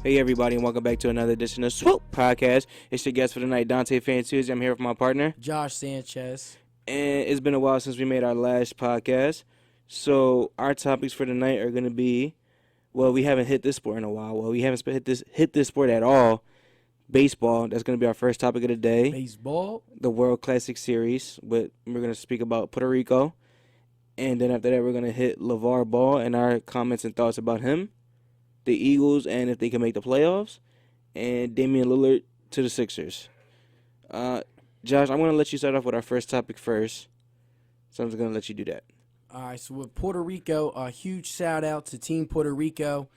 Hey everybody, and welcome back to another edition of Swoop Podcast. It's your guest for tonight, Dante Fantuzi. I'm here with my partner, Josh Sanchez. and it's been a while since we made our last podcast. So our topics for tonight are going to be, well, we haven't hit this sport in a while. Well, we haven't hit this sport at all. Baseball. That's going to be our first topic of the day. Baseball. The World Classic Series. But we're going to speak about Puerto Rico, and then after that, we're going to hit Lavar Ball and our comments and thoughts about him, the Eagles, and if they can make the playoffs, and Damian Lillard to the Sixers. Josh, I'm going to let you start off with our first topic first, so I'm just going to let you do that. All right, so with Puerto Rico, a huge shout out to Team Puerto Rico.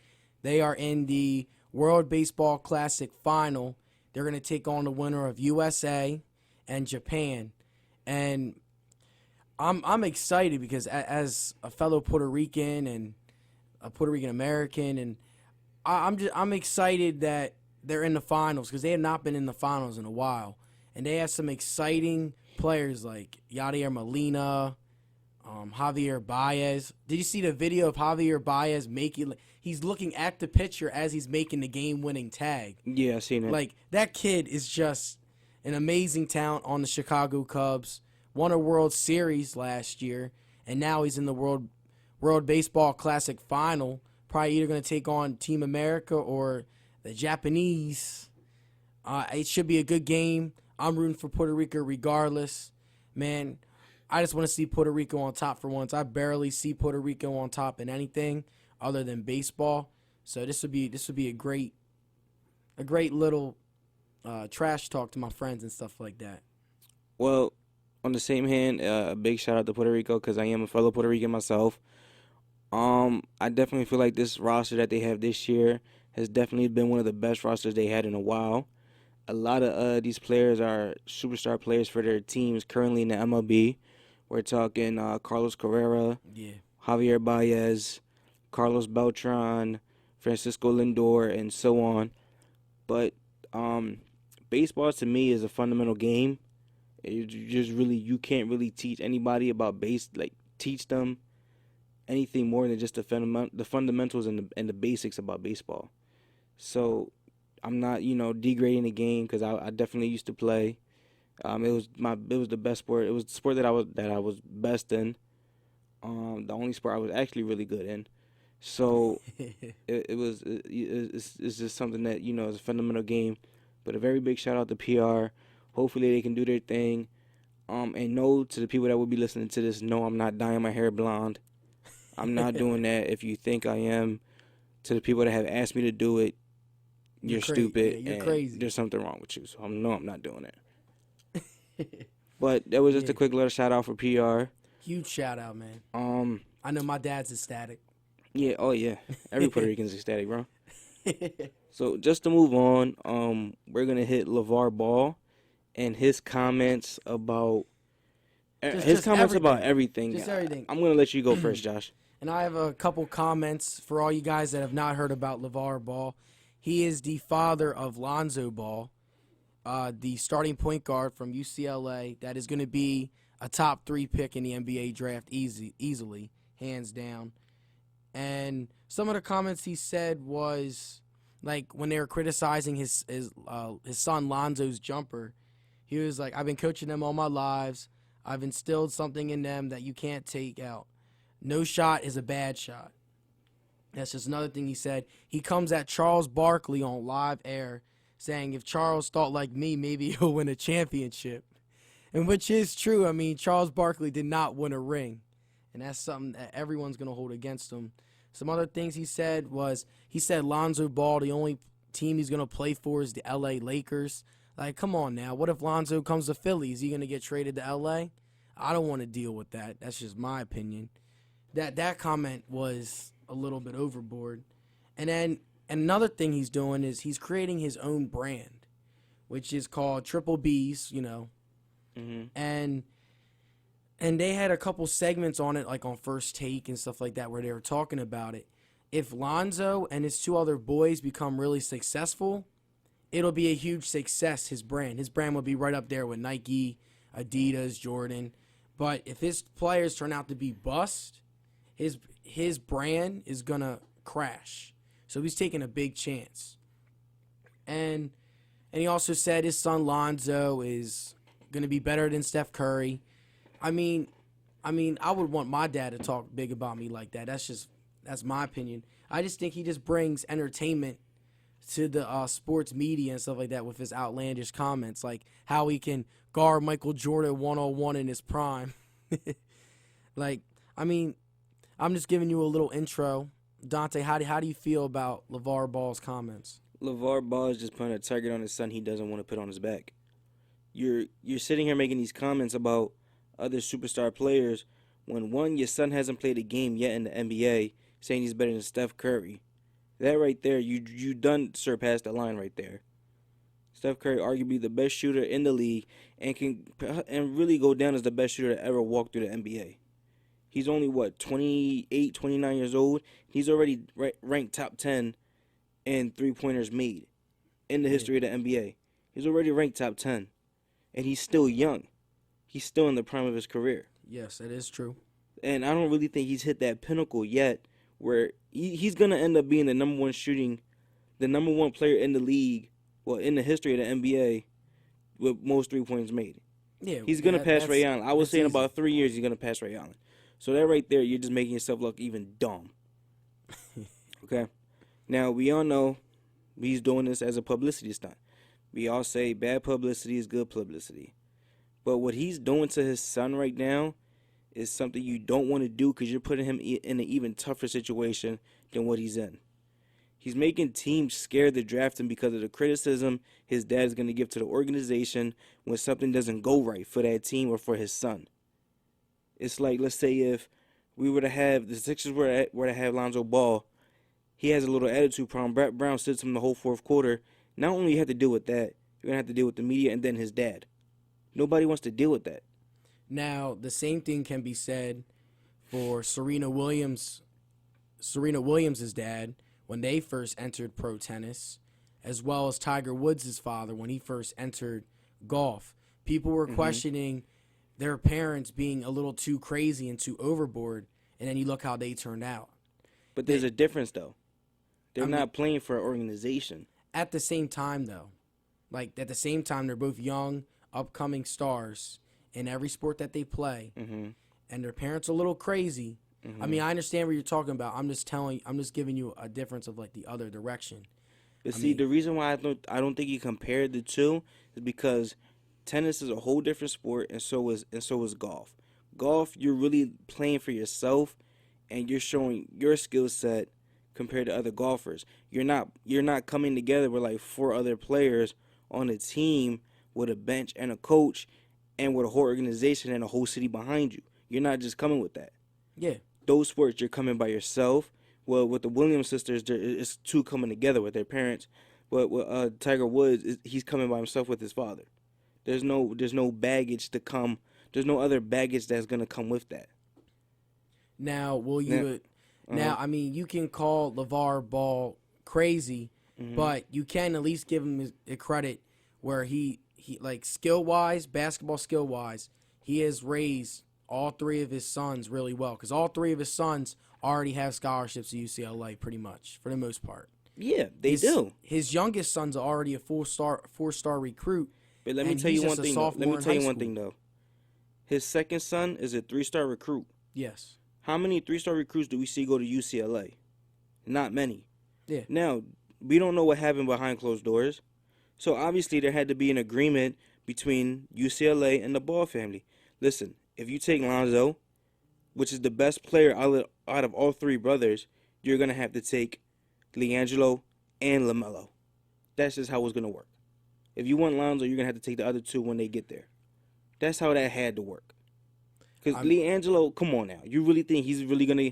They are in the World Baseball Classic Final. They're going to take on the winner of USA and Japan. And I'm excited because as a fellow Puerto Rican and a Puerto Rican American, and I'm excited that they're in the finals because they have not been in the finals in a while, and they have some exciting players like Yadier Molina, Javier Baez. Did you see the video of Javier Baez making? He's looking at the pitcher as he's making the game-winning tag. Yeah, I seen it. Like, that kid is just an amazing talent on the Chicago Cubs. Won a World Series last year, and now he's in the World Baseball Classic Final. Probably either going to take on Team America or the Japanese. It should be a good game. I'm rooting for Puerto Rico regardless. Man, I just want to see Puerto Rico on top for once. I barely see Puerto Rico on top in anything other than baseball. So this would be a great little trash talk to my friends and stuff like that. Well, on the same hand, a big shout out to Puerto Rico because I am a fellow Puerto Rican myself. I definitely feel like this roster that they have this year has definitely been one of the best rosters they had in a while. A lot of these players are superstar players for their teams currently in the MLB. We're talking Carlos Carrera, Javier Baez, Carlos Beltran, Francisco Lindor, and so on. But baseball to me is a fundamental game. You can't really teach anybody about teach them anything more than just the fundamentals and the basics about baseball. So I'm not degrading the game because I definitely used to play. It was the best sport. It was the sport that I was best in. The only sport I was actually really good in. So it's just something that is a fundamental game. But a very big shout out to PR. Hopefully they can do their thing. And no, to the people that will be listening to this, no, I'm not dyeing my hair blonde. I'm not doing that. If you think I am, to the people that have asked me to do it, you're stupid. Yeah, you're crazy. There's something wrong with you. So I'm not doing it. But that was just a quick little shout out for PR. Huge shout out, man. I know my dad's ecstatic. Yeah, oh yeah. Every Puerto Rican's ecstatic, bro. So just to move on, we're gonna hit Lavar Ball and his comments about about everything. Just everything. I'm gonna let you go first, Josh. And I have a couple comments for all you guys that have not heard about Lavar Ball. He is the father of Lonzo Ball, the starting point guard from UCLA that is going to be a top 3 pick in the NBA draft easily, hands down. And some of the comments he said was, like, when they were criticizing his son Lonzo's jumper, he was like, I've been coaching them all my lives. I've instilled something in them that you can't take out. No shot is a bad shot. That's just another thing he said. He comes at Charles Barkley on live air saying, if Charles thought like me, maybe he'll win a championship. And which is true. I mean, Charles Barkley did not win a ring. And that's something that everyone's going to hold against him. Some other things he said was, Lonzo Ball, the only team he's going to play for is the LA Lakers. Like, come on now. What if Lonzo comes to Philly? Is he going to get traded to LA? I don't want to deal with that. That's just my opinion. That comment was a little bit overboard. And then another thing he's doing is he's creating his own brand, which is called Triple B's, Mm-hmm. And they had a couple segments on it, like on First Take and stuff like that, where they were talking about it. If Lonzo and his 2 other boys become really successful, it'll be a huge success, his brand. His brand will be right up there with Nike, Adidas, Jordan. But if his players turn out to be bust, his brand is going to crash. So he's taking a big chance. And he also said his son Lonzo is going to be better than Steph Curry. I mean, I would want my dad to talk big about me like that. That's my opinion. I just think he just brings entertainment to the sports media and stuff like that with his outlandish comments, like how he can guard Michael Jordan 1-on-1 in his prime. Like, I mean, I'm just giving you a little intro. Dante, how do you feel about LeVar Ball's comments? LeVar Ball is just putting a target on his son he doesn't want to put on his back. You're sitting here making these comments about other superstar players when, one, your son hasn't played a game yet in the NBA, saying he's better than Steph Curry. That right there, you done surpassed the line right there. Steph Curry, arguably the best shooter in the league, and really go down as the best shooter to ever walk through the NBA. He's only, 28, 29 years old? He's already ranked top 10 in three-pointers made in the history of the NBA. He's already ranked top 10. And he's still young. He's still in the prime of his career. Yes, that is true. And I don't really think he's hit that pinnacle yet where he's going to end up being the number one player in the league, in the history of the NBA with most three-pointers made. Yeah, he's going to pass Ray Allen. I was saying easy. about 3 years he's going to pass Ray Allen. So that right there, you're just making yourself look even dumb. Okay? Now, we all know he's doing this as a publicity stunt. We all say bad publicity is good publicity. But what he's doing to his son right now is something you don't want to do because you're putting him in an even tougher situation than what he's in. He's making teams scared to draft him because of the criticism his dad is going to give to the organization when something doesn't go right for that team or for his son. It's like, let's say if we were to have, the Sixers were to have Lonzo Ball, he has a little attitude problem. Brett Brown sits him the whole fourth quarter. Not only you have to deal with that, you're going to have to deal with the media and then his dad. Nobody wants to deal with that. Now, the same thing can be said for Serena Williams' dad when they first entered pro tennis, as well as Tiger Woods' father when he first entered golf. People were questioning their parents being a little too crazy and too overboard, and then you look how they turned out. But there's a difference, though. They're not playing for an organization. At the same time, though, they're both young, upcoming stars in every sport that they play, and their parents are a little crazy. I mean, I understand what you're talking about. I'm just giving you a difference of like the other direction. But the reason why I don't think you compared the two is because tennis is a whole different sport, and so is golf. Golf, you're really playing for yourself, and you're showing your skill set compared to other golfers. You're not coming together with like 4 other players on a team with a bench and a coach and with a whole organization and a whole city behind you. You're not just coming with that. Yeah. Those sports, you're coming by yourself. Well, with the Williams sisters, it's 2 coming together with their parents. But with Tiger Woods, he's coming by himself with his father. There's no baggage to come. There's no other baggage that's gonna come with that. Now, I mean, you can call LeVar Ball crazy, but you can at least give him the credit where he like basketball skill wise, he has raised all 3 of his sons really well because all 3 of his sons already have scholarships at UCLA pretty much for the most part. Yeah, they do. His youngest son's already a 4-star recruit. But let me tell you one thing though. His second son is a 3-star recruit. Yes. How many 3-star recruits do we see go to UCLA? Not many. Yeah. Now, we don't know what happened behind closed doors. So obviously there had to be an agreement between UCLA and the Ball family. Listen, if you take Lonzo, which is the best player out of all 3 brothers, you're going to have to take LiAngelo and LaMelo. That's just how it's going to work. If you want Lonzo, you're going to have to take the other 2 when they get there. That's how that had to work. Because LiAngelo, come on now. You really think he's really going to...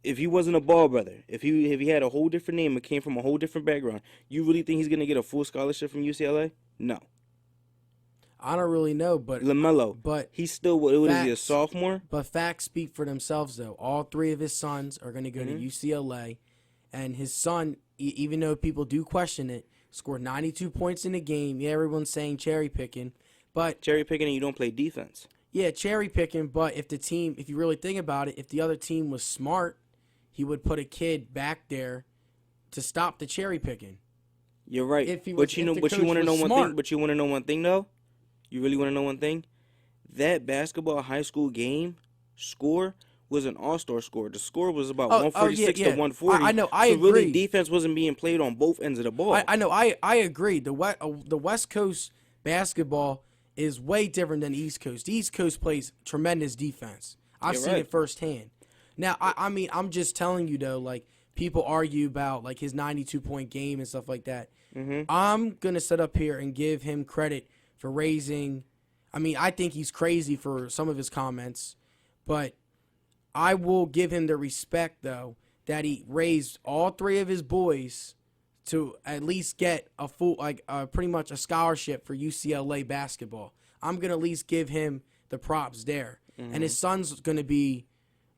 If he wasn't a Ball brother, if he had a whole different name and came from a whole different background, you really think he's going to get a full scholarship from UCLA? No. I don't really know, but LaMelo, but he's still, what is he, a sophomore? But facts speak for themselves, though. All 3 of his sons are going to go to UCLA, and his son, even though people do question it, scored 92 points in the game. Yeah, everyone's saying cherry picking, but cherry picking and you don't play defense. Yeah, cherry picking, but if you really think about it, if the other team was smart, he would put a kid back there to stop the cherry picking. You're right. if he was But you if know, the but you coach want to was know one thing. smart. But you want to know one thing, though. You really want to know one thing. That basketball high school game score was an all-star score. The score was about Oh yeah, 146 to yeah. I 140. know. I So really, agree. defense wasn't being played on both ends of the ball. I know. I agree. The West Coast basketball is way different than the East Coast. The East Coast plays tremendous defense. I've You're seen right. it firsthand. Now, I mean, I'm just telling you though, like people argue about like his 92-point game and stuff like that. Mm-hmm. I'm gonna sit up here and give him credit for raising. I mean, I think he's crazy for some of his comments, but I will give him the respect though that he raised all three of his boys to at least get a full, like pretty much a scholarship for UCLA basketball. I'm gonna at least give him the props there, and his son's gonna be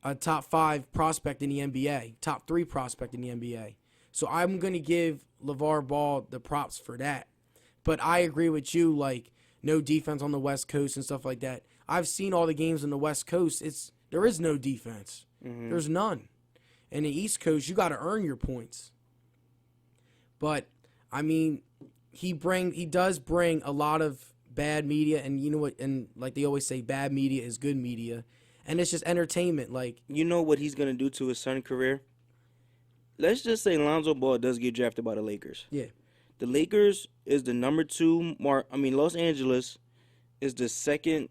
a top 5 prospect in the NBA, top 3 prospect in the NBA. So I'm gonna give LaVar Ball the props for that. But I agree with you, like no defense on the West Coast and stuff like that. I've seen all the games on the West Coast. There is no defense. There's none. And the East Coast, you got to earn your points. But I mean, he does bring a lot of bad media, and you know what? And like they always say, bad media is good media, and it's just entertainment. Like You know what he's gonna do to his son's career? Let's just say Lonzo Ball does get drafted by the Lakers. yeah, The Lakers is the number 2 mark. I mean, Los Angeles is the second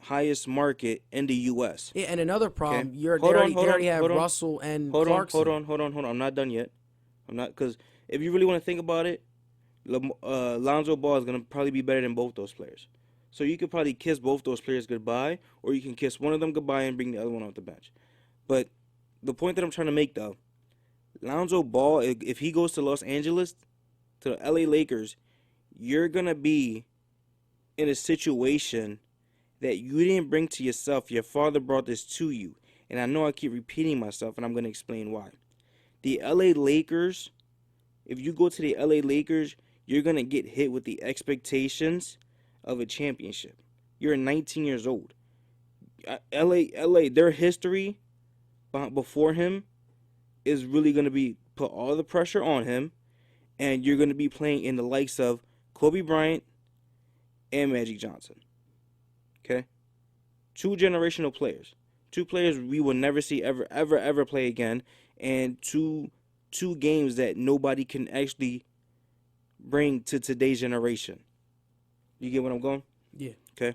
highest market in the U.S. yeah. And another problem, Okay. they already have hold on. Russell and Hold on, Clarkson. hold on. I'm not done yet. I'm not, because if you really want to think about it, Lonzo Ball is gonna probably be better than both those players. So you could probably kiss both those players goodbye, or you can kiss one of them goodbye and bring the other one off the bench. But the point that I'm trying to make, though, Lonzo Ball, if he goes to Los Angeles, to the LA Lakers, you're gonna be in a situation that you didn't bring to yourself. Your father brought this to you. And I know I keep repeating myself, and I'm going to explain why. The LA Lakers, if you go to the LA Lakers, you're going to get hit with the expectations of a championship. You're 19 years old. LA, their history before him is really going to be put all the pressure on him, and you're going to be playing in the likes of Kobe Bryant and Magic Johnson. Okay? 2 generational players. 2 players we will never see ever play again, and two games that nobody can actually bring to today's generation. You get what I'm going? Yeah, Okay.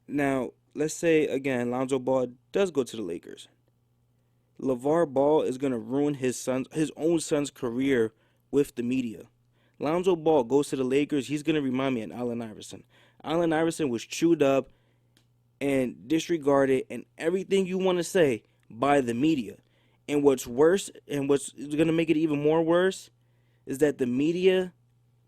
Now, let's say again Lonzo Ball does go to the Lakers. LaVar Ball is going to ruin his own son's career with the media. Lonzo Ball goes to the Lakers, he's going to remind me of Allen Iverson. Allen Iverson was chewed up and disregarded and everything you want to say by the media. And what's worse, and what's going to make it even more worse, is that the media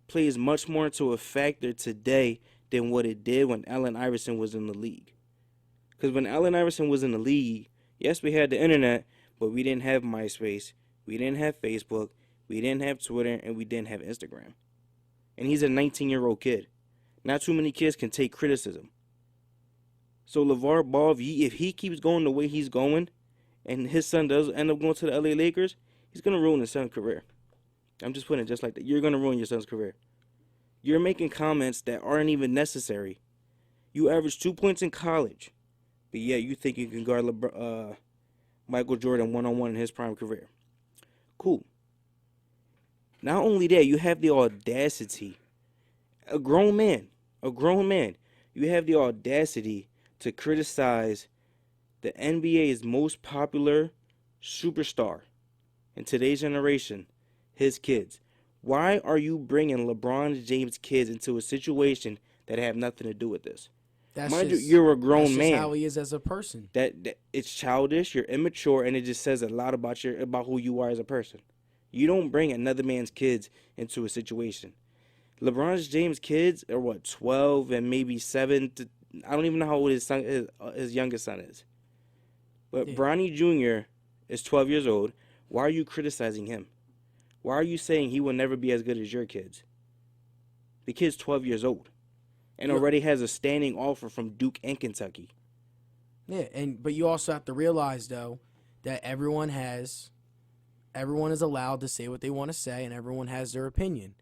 plays much more into a factor today than what it did when Allen Iverson was in the league. Because when Allen Iverson was in the league, yes, we had the internet, but we didn't have MySpace, we didn't have Facebook, we didn't have Twitter, and we didn't have Instagram. And he's a 19-year-old kid. Not too many kids can take criticism. So LaVar Ball, if he keeps going the way he's going, and his son does end up going to the LA Lakers, he's going to ruin his son's career. I'm just putting it just like that. You're going to ruin your son's career. You're making comments that aren't even necessary. You averaged 2 points in college, but yeah, you think you can guard Michael Jordan one-on-one in his prime career. Cool. Not only that, you have the audacity. A grown man, you have the audacity to criticize the NBA's most popular superstar in today's generation, his kids. Why are you bringing LeBron James' kids into a situation that have nothing to do with this? Mind you, you're a grown man. That's how he is as a person. That it's childish, you're immature, and it just says a lot about who you are as a person. You don't bring another man's kids into a situation. LeBron James' kids are what, 12 and maybe 7 to, I don't even know how old his youngest son is. But Yeah. Bronny Jr. is 12 years old. Why are you criticizing him? Why are you saying he will never be as good as your kids? The kid's 12 years old and already has a standing offer from Duke and Kentucky. Yeah, but you also have to realize though that everyone has everyone is allowed to say what they want to say, and everyone has their opinion.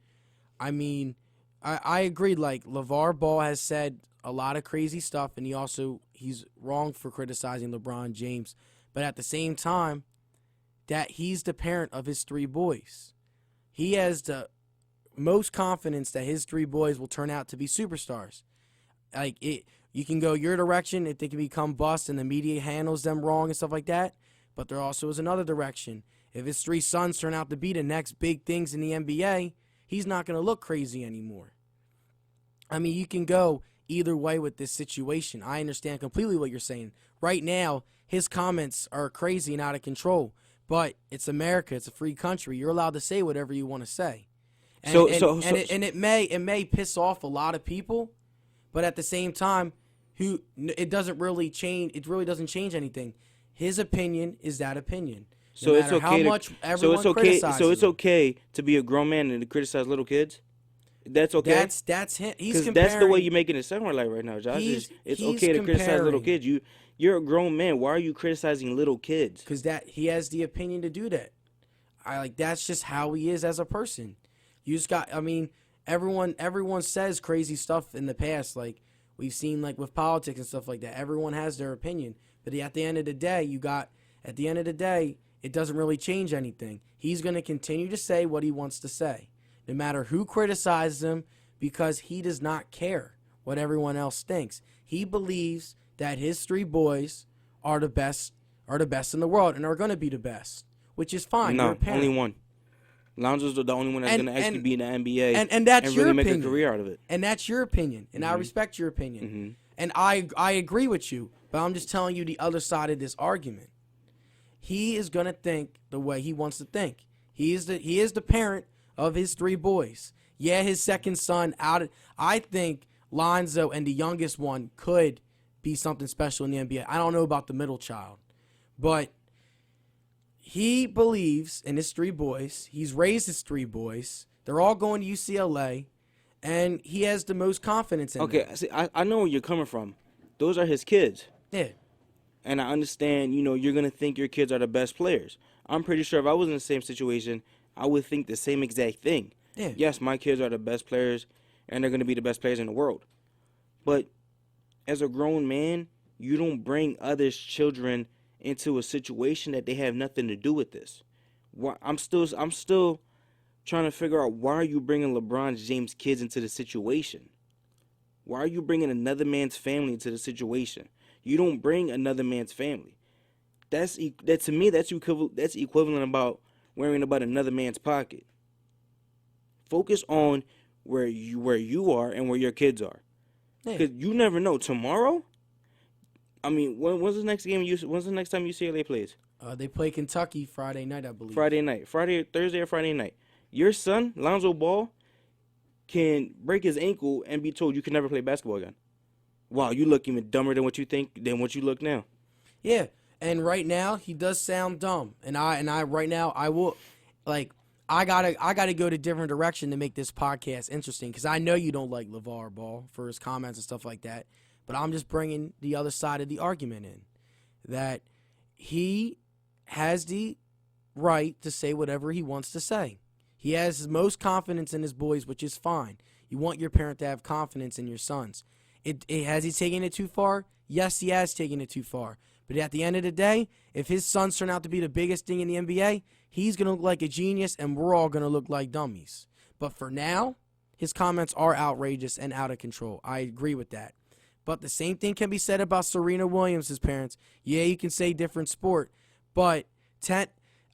I mean, I agree. Like, LaVar Ball has said a lot of crazy stuff, and he's wrong for criticizing LeBron James. But at the same time, that he's the parent of his 3 boys. He has the most confidence that his 3 boys will turn out to be superstars. You can go your direction if they can become bust and the media handles them wrong and stuff like that. But there also is another direction. If his 3 sons turn out to be the next big things in the NBA, he's not going to look crazy anymore. I mean, you can go either way with this situation. I understand completely what you're saying. Right now, his comments are crazy and out of control. But it's America. It's a free country. You're allowed to say whatever you want to say. It may piss off a lot of people, but at the same time, it doesn't really change. It really doesn't change anything. His opinion is that opinion. So No it's matter okay. how much everyone criticizes So it's him. okay to be a grown man and to criticize little kids. That's okay. That's him. He's Because comparing. that's the way you're making it sound like right now, Josh. It's he's okay to criticize little comparing. kids. You're a grown man. Why are you criticizing little kids? Because he has the opinion to do that. That's just how he is as a person. You just got. I mean, everyone says crazy stuff in the past. Like we've seen, like with politics and stuff like that. Everyone has their opinion, but at the end of the day, it doesn't really change anything. He's going to continue to say what he wants to say, no matter who criticizes him, because he does not care what everyone else thinks. He believes that his 3 boys are the best in the world and are going to be the best, which is fine. You're No, a parent. only one. Lonzo's the only one that's going to actually be in the NBA and that's your really make opinion. a career out of it. And that's your opinion, and I respect your opinion. Mm-hmm. And I agree with you, but I'm just telling you the other side of this argument. He is going to think the way he wants to think. He is the parent of his 3 boys. Yeah, his second son I think Lonzo and the youngest one could be something special in the NBA. I don't know about the middle child, but he believes in his 3 boys. He's raised his 3 boys. They're all going to UCLA, and he has the most confidence in them. Okay, see, I know where you're coming from. Those are his kids. Yeah. And I understand, you're going to think your kids are the best players. I'm pretty sure if I was in the same situation, I would think the same exact thing. Yeah. Yes, my kids are the best players, and they're going to be the best players in the world. But as a grown man, you don't bring others' children into a situation that they have nothing to do with this. I'm still trying to figure out, why are you bringing LeBron James' kids into the situation? Why are you bringing another man's family into the situation? You don't bring another man's family. To me, that's equivalent about worrying about another man's pocket. Focus on where you are and where your kids are, because you never know. Tomorrow, I mean, when's the next time UCLA plays? They play Kentucky Friday night, I believe. Thursday or Friday night. Your son, Lonzo Ball, can break his ankle and be told you can never play basketball again. Wow, you look even dumber than what you look now. Yeah, and right now he does sound dumb, and I right now I will, like, I gotta go to different direction to make this podcast interesting, because I know you don't like LaVar Ball for his comments and stuff like that, but I'm just bringing the other side of the argument in, that he has the right to say whatever he wants to say. He has his most confidence in his boys, which is fine. You want your parent to have confidence in your sons. Has he taken it too far? Yes, he has taken it too far. But at the end of the day, if his sons turn out to be the biggest thing in the NBA, he's going to look like a genius, and we're all going to look like dummies. But for now, his comments are outrageous and out of control. I agree with that. But the same thing can be said about Serena Williams' parents. Yeah, you can say different sport, but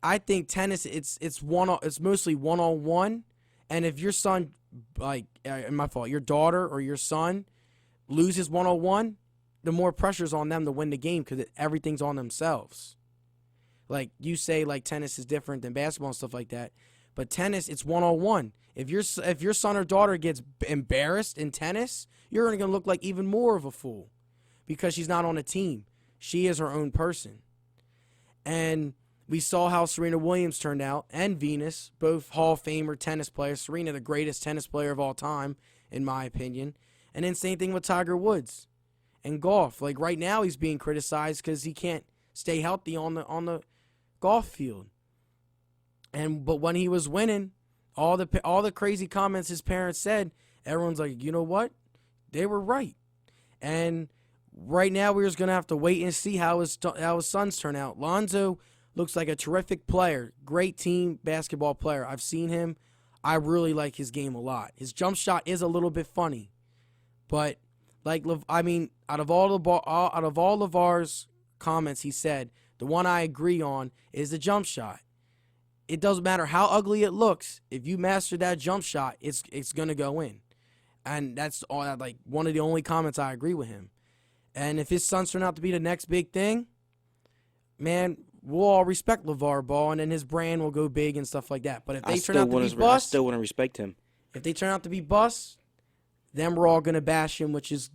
I think tennis, it's mostly one-on-one. And if your son, your daughter or your son loses one-on-one, the more pressure's on them to win the game, because everything's on themselves. Like you say, like tennis is different than basketball and stuff like that, but tennis, it's one-on-one. If your son or daughter gets embarrassed in tennis, you're going to look like even more of a fool, because she's not on a team. She is her own person. And we saw how Serena Williams turned out, and Venus, both Hall of Famer tennis players. Serena, the greatest tennis player of all time, in my opinion. And then same thing with Tiger Woods and golf. Like right now, he's being criticized because he can't stay healthy on the golf field. But when he was winning, all the crazy comments his parents said, everyone's like, you know what? They were right. And right now we're just gonna have to wait and see how his sons turn out. Lonzo looks like a terrific player, great team basketball player. I've seen him. I really like his game a lot. His jump shot is a little bit funny, but out of all Lavar's comments, he said the one I agree on is the jump shot. It doesn't matter how ugly it looks. If you master that jump shot, it's gonna go in, and that's all. Like one of the only comments I agree with him. And if his sons turn out to be the next big thing, man, we'll all respect LeVar Ball, and then his brand will go big and stuff like that. But if they turn out to be bust, I still wouldn't respect him. If they turn out to be bust, then we're all gonna bash him, which is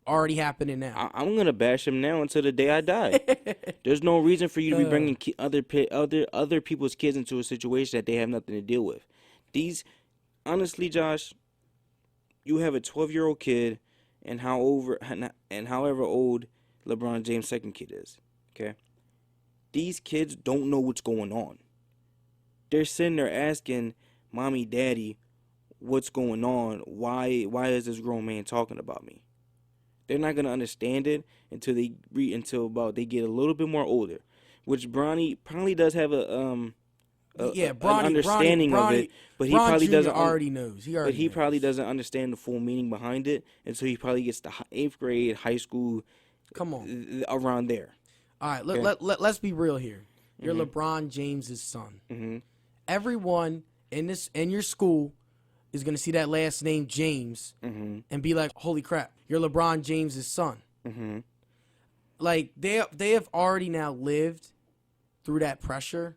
already happening now. I'm gonna bash him now until the day I die. There's no reason for you to be bringing other people's kids into a situation that they have nothing to deal with. Honestly, Josh, you have a 12-year-old kid, and however old LeBron James' second kid is. Okay, these kids don't know what's going on. They're sitting there asking mommy, daddy, what's going on? Why is this grown man talking about me? They're not gonna understand it until they get a little bit more older, which Bronny probably does have an understanding of it, but he probably doesn't already knows. He probably doesn't understand the full meaning behind it until he probably gets to 8th grade, high school. Come on, around there. All right, let's be real here. You're LeBron James's son. Mm-hmm. Everyone in your school is gonna see that last name James and be like, "Holy crap, you're LeBron James's son." Mm-hmm. Like they have already now lived through that pressure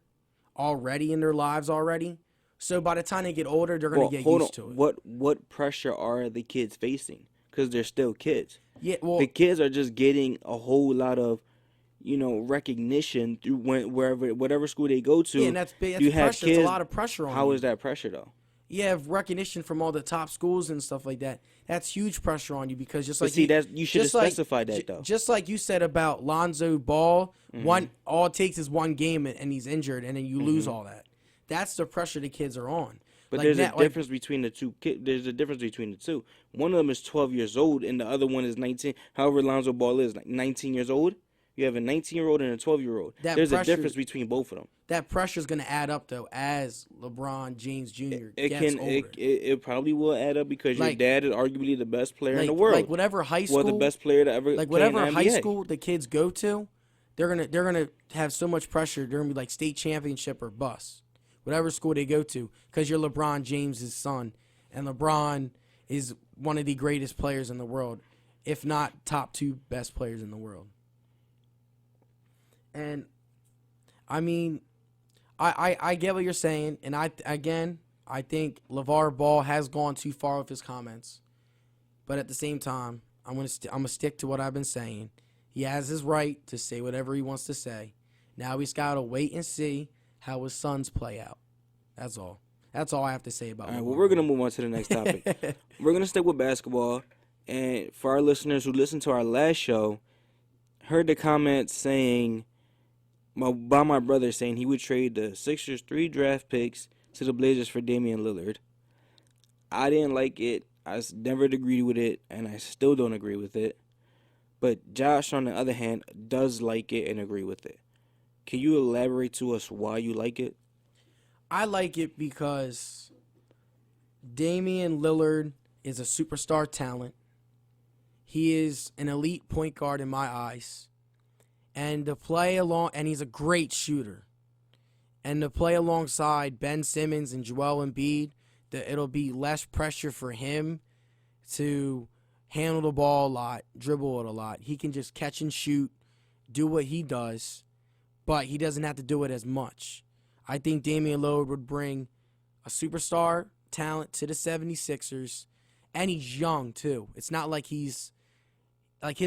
already in their lives already. So by the time they get older, they're gonna get used to it. What pressure are the kids facing? Because they're still kids. Yeah, well, the kids are just getting a whole lot of, recognition through whatever school they go to. Yeah, and that's big. You That's have pressure. kids. It's a lot of pressure on How you. is that pressure though? You have recognition from all the top schools and stuff like that. That's huge pressure on you because just like you should have specified that though. Just like you said about Lonzo Ball, all it takes is one game and he's injured, and then you lose all that. That's the pressure the kids are on. But there's a difference between the two. There's a difference between the two. One of them is 12 years old, and the other one is 19. However, Lonzo Ball is 19 years old. You have a 19-year-old and a 12-year-old. There's a difference between both of them. That pressure is going to add up though as LeBron James Jr. gets older. It probably will add up because your dad is arguably the best player in the world. Like whatever high school, the best player to ever. Like whatever high school the kids go to, they're gonna have so much pressure. They're gonna be like state championship or bust. Whatever school they go to, because you're LeBron James' son, and LeBron is one of the greatest players in the world, if not top 2 best players in the world. And I mean, I get what you're saying, and I think LeVar Ball has gone too far with his comments, but at the same time, I'm gonna stick to what I've been saying. He has his right to say whatever he wants to say. Now he's got to wait and see how his sons play out. That's all. That's all I have to say about it. All right, well, we're going to move on to the next topic. We're going to stick with basketball. And for our listeners who listened to our last show, heard the comments saying, by my brother saying he would trade the Sixers' 3 draft picks to the Blazers for Damian Lillard. I didn't like it. I never agreed with it, and I still don't agree with it. But Josh, on the other hand, does like it and agree with it. Can you elaborate to us why you like it? I like it because Damian Lillard is a superstar talent. He is an elite point guard in my eyes. And to play along, and he's a great shooter. And to play alongside Ben Simmons and Joel Embiid, it'll be less pressure for him to handle the ball a lot, dribble it a lot. He can just catch and shoot, do what he does, but he doesn't have to do it as much. I think Damian Lillard would bring a superstar talent to the 76ers, and he's young too. It's not like his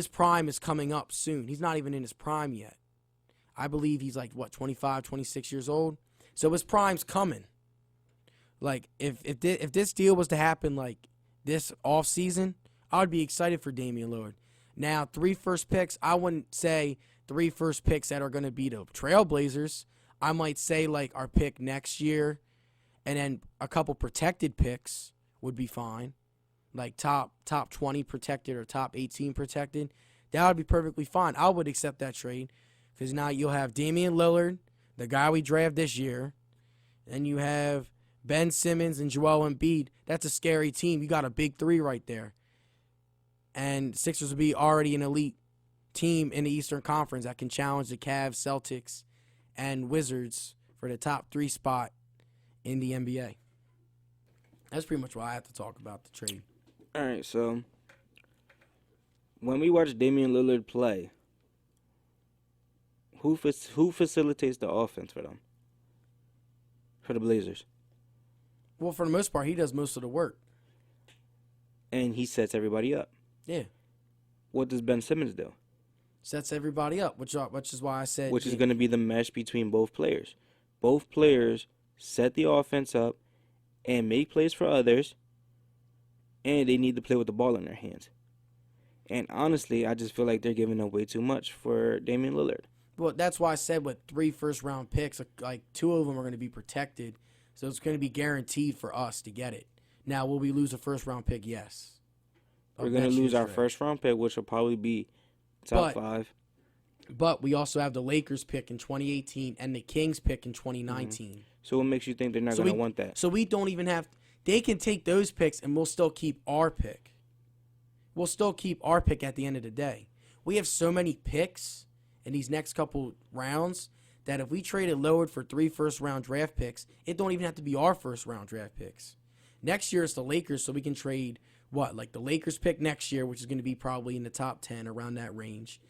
prime is coming up soon. He's not even in his prime yet. I believe he's 25, 26 years old. So his prime's coming. Like if this deal was to happen this offseason, I would be excited for Damian Lillard. Now, 3 first picks, I wouldn't say 3 first picks that are going to be the Trailblazers. I might say like our pick next year, and then a couple protected picks would be fine, like top 20 protected or top 18 protected. That would be perfectly fine. I would accept that trade because now you'll have Damian Lillard, the guy we draft this year, and you have Ben Simmons and Joel Embiid. That's a scary team. You got a big three right there. And Sixers will be already an elite team in the Eastern Conference that can challenge the Cavs, Celtics, and Wizards for the top 3 spot in the NBA. That's pretty much what I have to talk about the trade. All right, so when we watch Damian Lillard play, who facilitates the offense for them? For the Blazers. Well, for the most part, he does most of the work. And he sets everybody up. Yeah. What does Ben Simmons do? Sets everybody up, which is why I said... Which is going to be the mesh between both players. Both players set the offense up and make plays for others, and they need to play with the ball in their hands. And honestly, I just feel like they're giving up way too much for Damian Lillard. Well, that's why I said with 3 first-round picks, like 2 of them are going to be protected, so it's going to be guaranteed for us to get it. Now, will we lose a first-round pick? Yes. We're going to lose our first-round pick, which will probably be top 5. But we also have the Lakers pick in 2018 and the Kings pick in 2019. Mm-hmm. So what makes you think they're not going to want that? So we don't even have – they can take those picks and we'll still keep our pick. We'll still keep our pick at the end of the day. We have so many picks in these next couple rounds that if we traded Lillard for 3 first-round draft picks, it don't even have to be our first-round draft picks. Next year it's the Lakers, so we can trade – like the Lakers pick next year, which is going to be probably in the top 10, around that range.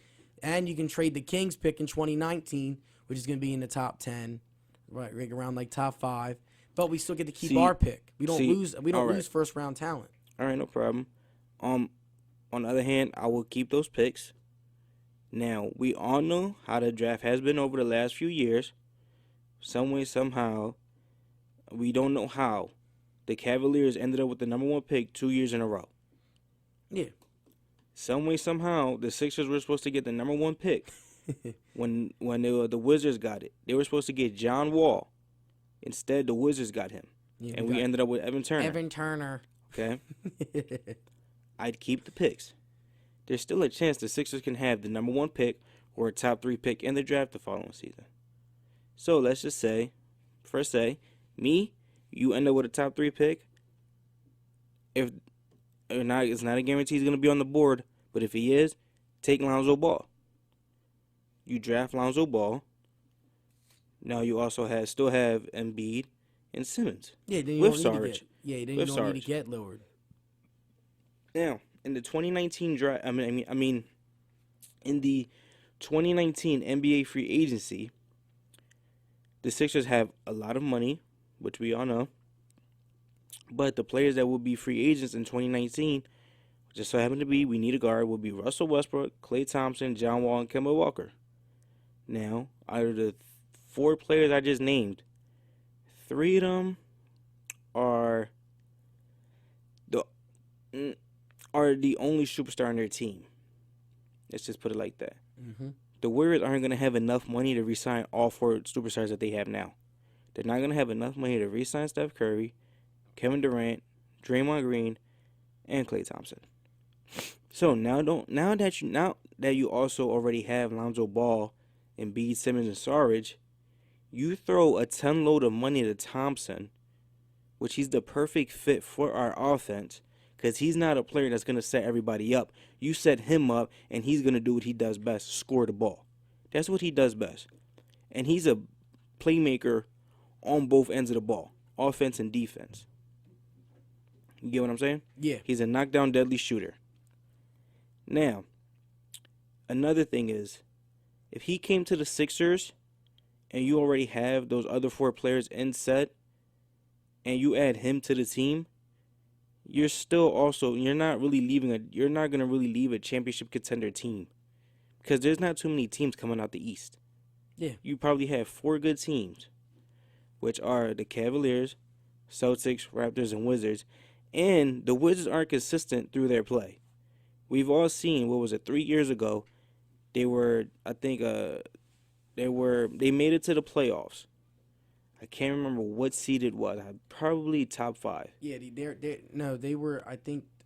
And you can trade the Kings pick in 2019, which is going to be in the top 10, right around like top 5. But we still get to keep our pick. We don't lose first round talent. All right, no problem. On the other hand, I will keep those picks. Now, we all know how the draft has been over the last few years. Some way, somehow, we don't know how. The Cavaliers ended up with the number 1 pick 2 years in a row. Yeah. Some way, somehow, the Sixers were supposed to get the number 1 pick when the Wizards got it. They were supposed to get John Wall. Instead, the Wizards got him. Yeah, and we ended up with Evan Turner. Okay? I'd keep the picks. There's still a chance the Sixers can have the number 1 pick or a top 3 pick in the draft the following season. So let's just say, me, you end up with a top 3 pick. If or not, it's not a guarantee he's going to be on the board, but if he is, take Lonzo Ball. You draft Lonzo Ball. Now you also still have Embiid and Simmons. Yeah, then you don't need to get Lillard. Now, in the 2019 draft, in the 2019 NBA free agency, the Sixers have a lot of money, which we all know. But the players that will be free agents in 2019, just so happen to be, we need a guard, will be Russell Westbrook, Klay Thompson, John Wall, and Kemba Walker. Now, out of the 4 players I just named, 3 of them are the only superstar on their team. Let's just put it like that. Mm-hmm. The Warriors aren't going to have enough money to re-sign all 4 superstars that they have now. They're not going to have enough money to re-sign Steph Curry, Kevin Durant, Draymond Green, and Klay Thompson. So now that you also already have Lonzo Ball, Embiid, Simmons, and Saric, you throw a 10 load of money to Thompson, which he's the perfect fit for our offense, because he's not a player that's going to set everybody up. You set him up, and he's going to do what he does best, score the ball. That's what he does best. And he's a playmaker on both ends of the ball, offense and defense. You get what I'm saying? Yeah. He's a knockdown deadly shooter. Now, another thing is, if he came to the Sixers and you already have those other 4 players in set and you add him to the team, you're not going to really leave a championship contender team, because there's not too many teams coming out the East. Yeah. You probably have 4 good teams, which are the Cavaliers, Celtics, Raptors, and Wizards. And the Wizards aren't consistent through their play. We've all seen, 3 years ago, they were, I think, They made it to the playoffs. I can't remember what seed it was. Probably top five. Yeah, they were.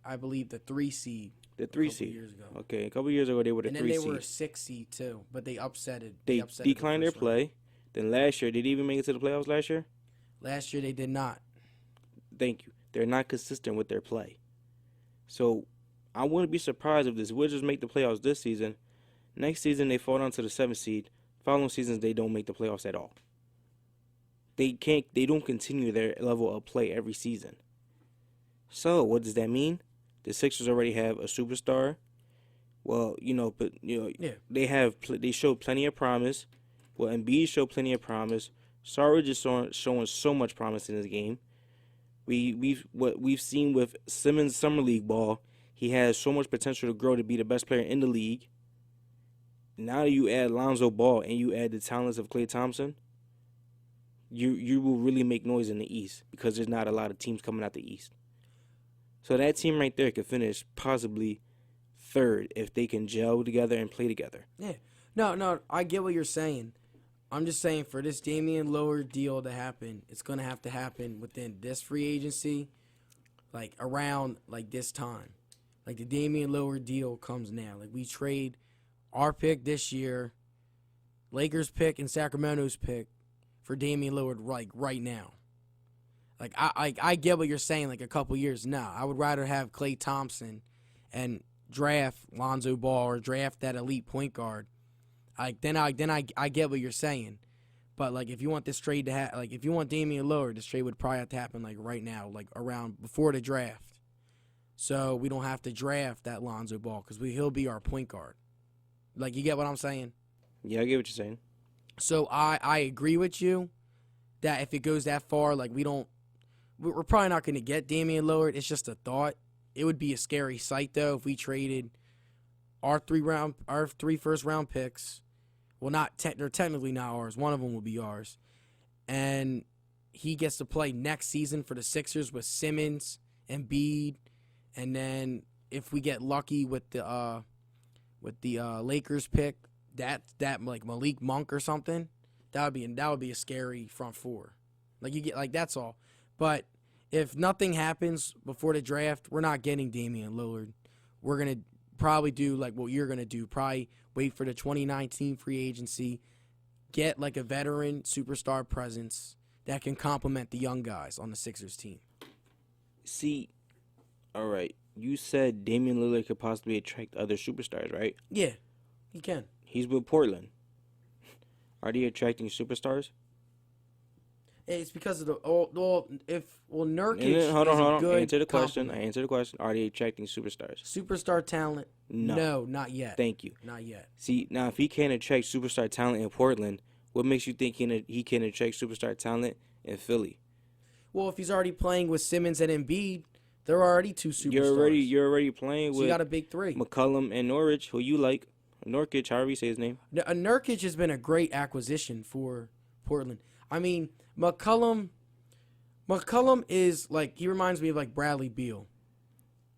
I believe the 3 seed The a three couple seed. years ago, Okay, a couple years ago they were the and then three they were seed. a 6 seed too. But they upset it. They They upset it the declined their first round. play. Then last year, did they even make it to the playoffs last year? Last year they did not. Thank you. They're not consistent with their play. So I wouldn't be surprised if the Wizards make the playoffs this season. Next season they fall down to the 7th seed. Following seasons they don't make the playoffs at all. They don't continue their level of play every season. So what does that mean? The Sixers already have a superstar. Well, Yeah. they showed plenty of promise. Well, Embiid showed plenty of promise. Sarge is showing so much promise in this game. What we've seen with Simmons summer league ball, he has so much potential to grow to be the best player in the league. Now you add Lonzo Ball and you add the talents of Klay Thompson, you will really make noise in the East because there's not a lot of teams coming out the East. So that team right there could finish possibly third if they can gel together and play together. Yeah. No, I get what you're saying. I'm just saying for this Damian Lillard deal to happen, it's going to have to happen within this free agency, like around like this time. Like the Damian Lillard deal comes now. Like we trade our pick this year, Lakers pick and Sacramento's pick for Damian Lillard like right now. Like I get what you're saying. Like a couple years now, I would rather have Klay Thompson and draft Lonzo Ball or draft that elite point guard. Like then I get what you're saying, but like if you want this trade to like if you want Damian Lillard, this trade would probably have to happen like right now, like around before the draft, so we don't have to draft that Lonzo Ball because he'll be our point guard. Like you get what I'm saying? Yeah, I get what you're saying. So I agree with you that if it goes that far, like we're probably not going to get Damian Lillard. It's just a thought. It would be a scary sight though if we traded our 3 first round picks. Well, they're technically not ours. One of them will be ours. And he gets to play next season for the Sixers with Simmons and Embiid. And then if we get lucky with the Lakers pick, that like Malik Monk or something, that would be a scary front four. Like you get like that's all. But if nothing happens before the draft, we're not getting Damian Lillard. We're gonna probably do like what you're going to do. Probably wait for the 2019 free agency. Get like a veteran superstar presence that can complement the young guys on the Sixers team. See, all right. You said Damian Lillard could possibly attract other superstars, right? Yeah, he can. He's with Portland. Are they attracting superstars? It's because of the Nurkic Hold is on. a good Answer the question. compliment. Answer the question. Are they attracting superstars? Superstar talent? No. Not yet. Thank you. Not yet. See, now if he can't attract superstar talent in Portland, what makes you think he can attract superstar talent in Philly? Well, if he's already playing with Simmons and Embiid, they're already two superstars. You're already playing So with you got a big three. McCollum and Norwich, who you like. Norkic, however you say his name. Nurkic has been a great acquisition for Portland. I mean, McCollum is like, he reminds me of like Bradley Beal.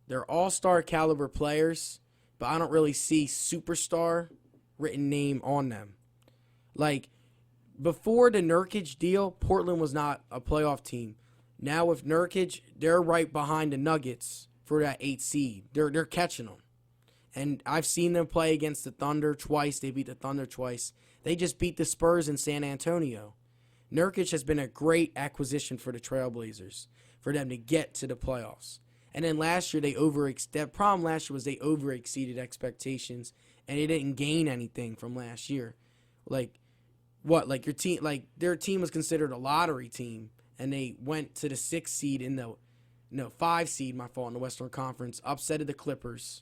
They're all-star caliber players, but I don't really see superstar written name on them. Like, before the Nurkic deal, Portland was not a playoff team. Now with Nurkic, they're right behind the Nuggets for that 8th seed. They're catching them. And I've seen them play against the Thunder twice. They beat the Thunder twice. They just beat the Spurs in San Antonio. Nurkic has been a great acquisition for the Trailblazers for them to get to the playoffs. And then last year, the problem last year was they overexceeded expectations and they didn't gain anything from last year. Like, what? Like your team, like their team was considered a lottery team and they went to the 6th seed in the, 5 seed, my fault, in the Western Conference, upsetted the Clippers.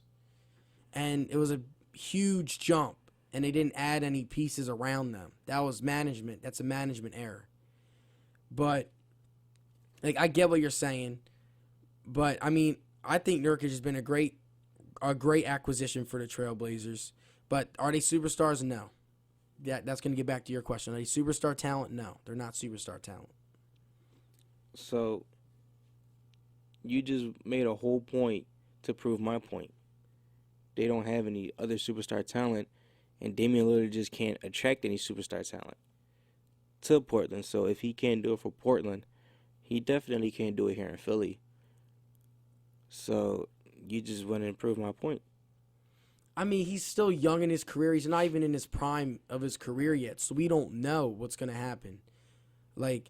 And it was a huge jump, and they didn't add any pieces around them. That was management. That's a management error. But, like, I get what you're saying. But, I mean, I think Nurkic has been a great acquisition for the Trailblazers. But are they superstars? No. That's going to get back to your question. Are they superstar talent? No, they're not superstar talent. So, you just made a whole point to prove my point. They don't have any other superstar talent, and Damian Lillard just can't attract any superstar talent to Portland. So if he can't do it for Portland, he definitely can't do it here in Philly. So you just want to improve my point. I mean, he's still young in his career. He's not even in his prime of his career yet, so we don't know what's going to happen. Like,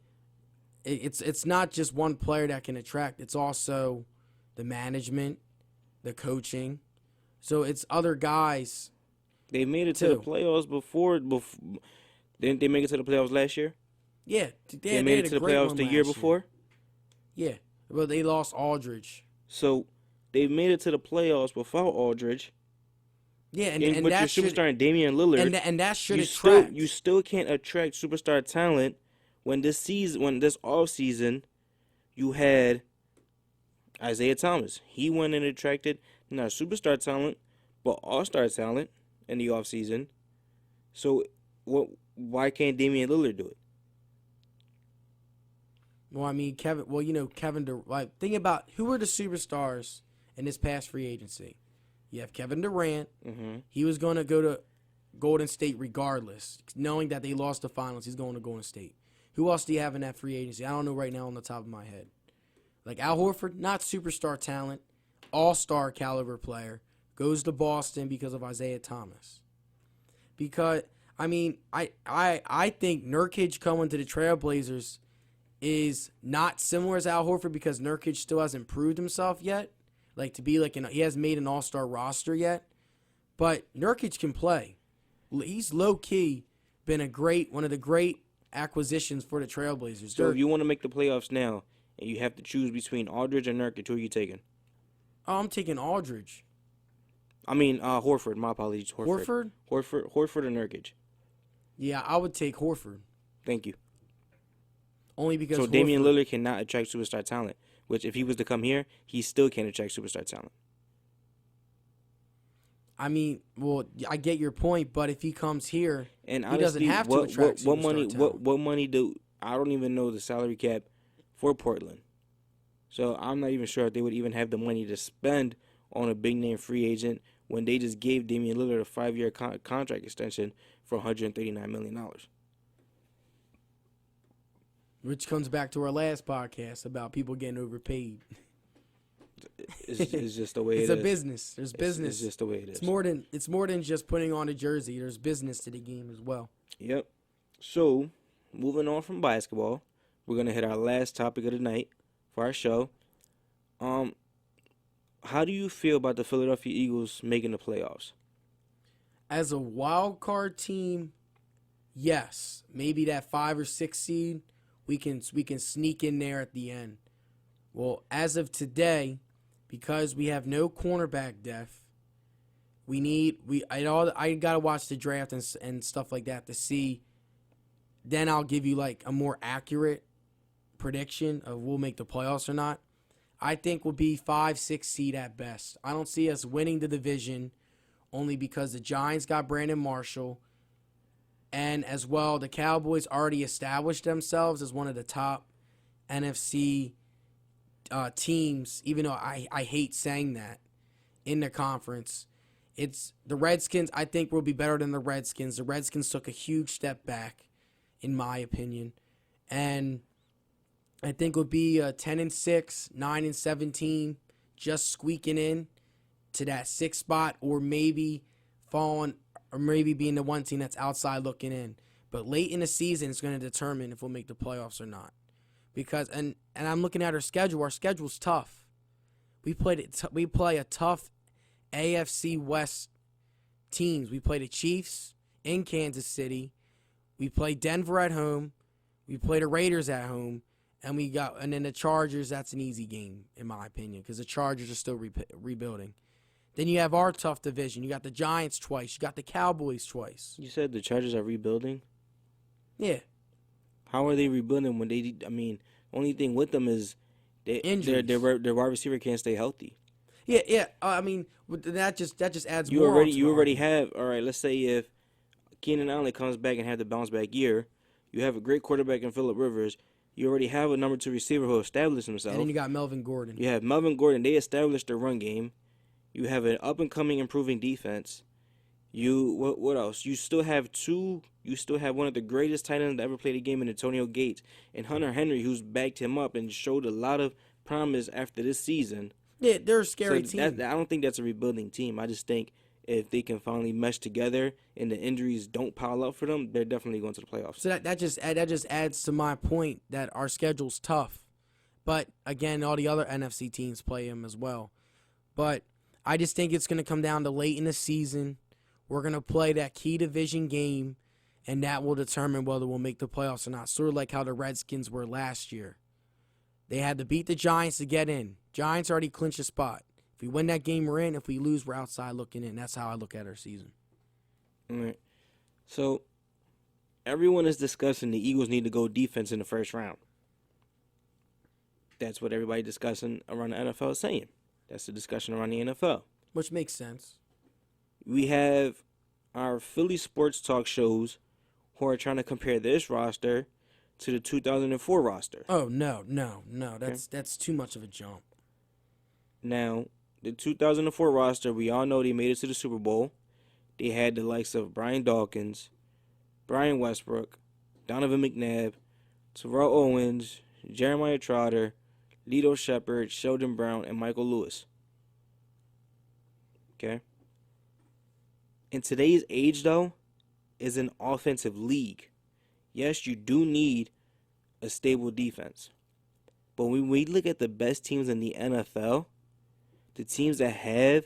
it's not just one player that can attract. It's also the management, the coaching. So it's other guys. They made it to the playoffs before. Didn't they make it to the playoffs last year? Yeah. They made it to the playoffs the year before? Yeah. Well, they lost Aldridge. So they made it to the playoffs without Aldridge. Yeah, and but that your superstar in Damian Lillard, and that should attract. You still can't attract superstar talent when this off season, you had Isaiah Thomas. He went and attracted not superstar talent, but all-star talent in the off season. So why can't Damian Lillard do it? Well, I mean, Kevin Durant. Think about who were the superstars in this past free agency. You have Kevin Durant. Mm-hmm. He was going to go to Golden State regardless. Knowing that they lost the finals, he's going to Golden State. Who else do you have in that free agency? I don't know right now on the top of my head. Like Al Horford, not superstar talent, all-star caliber player, goes to Boston because of Isaiah Thomas. Because, I mean, I think Nurkic coming to the Trailblazers is not similar as Al Horford because Nurkic still hasn't proved himself yet. Like to be he hasn't made an all-star roster yet. But Nurkic can play. He's low-key been one of the great acquisitions for the Trailblazers. So if you want to make the playoffs now and you have to choose between Aldridge and Nurkic, who are you taking? Oh, I'm taking Aldridge. I mean, Horford. My apologies. Horford or Nurkic? Yeah, I would take Horford. Thank you. Only because Damian Lillard cannot attract superstar talent, which if he was to come here, he still can't attract superstar talent. I mean, well, I get your point, but if he comes here, and he doesn't have to attract superstar talent. What money do I don't even know the salary cap for Portland. So I'm not even sure if they would even have the money to spend on a big name free agent when they just gave Damian Lillard a 5-year contract extension for $139 million. Which comes back to our last podcast about people getting overpaid. It's just the way it is. It's a business. There's business. It's just the way it is. It's more than just putting on a jersey. There's business to the game as well. Yep. So, moving on from basketball, we're gonna hit our last topic of the night for our show. How do you feel about the Philadelphia Eagles making the playoffs? As a wild card team, yes. Maybe that 5 or 6 seed, we can sneak in there at the end. Well, as of today, because we have no cornerback depth, I gotta watch the draft and stuff like that to see. Then I'll give you like a more accurate prediction of we'll make the playoffs or not. I think we'll be 5, 6 seed at best. I don't see us winning the division only because the Giants got Brandon Marshall. And as well, the Cowboys already established themselves as one of the top NFC teams, even though I hate saying that, in the conference. It's the Redskins, I think, will be better than the Redskins. The Redskins took a huge step back, in my opinion. And I think it would be 10-6, 9-17, just squeaking in to that 6th spot, or maybe being the one team that's outside looking in. But late in the season, it's going to determine if we'll make the playoffs or not. Because and I'm looking at our schedule. Our schedule's tough. We play a tough AFC West teams. We play the Chiefs in Kansas City. We play Denver at home. We play the Raiders at home. And then the Chargers, that's an easy game, in my opinion, because the Chargers are still rebuilding. Then you have our tough division. You got the Giants twice. You got the Cowboys twice. You said the Chargers are rebuilding? Yeah. How are they rebuilding when only thing with them is their wide receiver can't stay healthy. Yeah. I mean, that just adds you more. already have, all right, let's say if Keenan Allen comes back and have the bounce back year, you have a great quarterback in Phillip Rivers. You already have a number 2 receiver who established himself. And then you got Melvin Gordon. You have Melvin Gordon. They established their run game. You have an up-and-coming, improving defense. What else? You still have two. You still have one of the greatest tight ends to ever play the game in Antonio Gates and Hunter Henry, who's backed him up and showed a lot of promise after this season. Yeah, they're a So scary that team. I don't think that's a rebuilding team. I just think if they can finally mesh together and the injuries don't pile up for them, they're definitely going to the playoffs. So that just adds to my point that our schedule's tough. But again, all the other NFC teams play them as well. But I just think it's going to come down to late in the season. We're going to play that key division game, and that will determine whether we'll make the playoffs or not. Sort of like how the Redskins were last year. They had to beat the Giants to get in. Giants already clinched a spot. If we win that game, we're in. If we lose, we're outside looking in. That's how I look at our season. All right. So everyone is discussing the Eagles need to go defense in the first round. That's what everybody discussing around the NFL is saying. That's the discussion around the NFL. Which makes sense. We have our Philly sports talk shows who are trying to compare this roster to the 2004 roster. Oh, no. That's too much of a jump. Now, the 2004 roster, we all know they made it to the Super Bowl. They had the likes of Brian Dawkins, Brian Westbrook, Donovan McNabb, Terrell Owens, Jeremiah Trotter, Lito Shepherd, Sheldon Brown, and Michael Lewis. Okay? In today's age, though, is an offensive league. Yes, you do need a stable defense. But when we look at the best teams in the NFL, the teams that have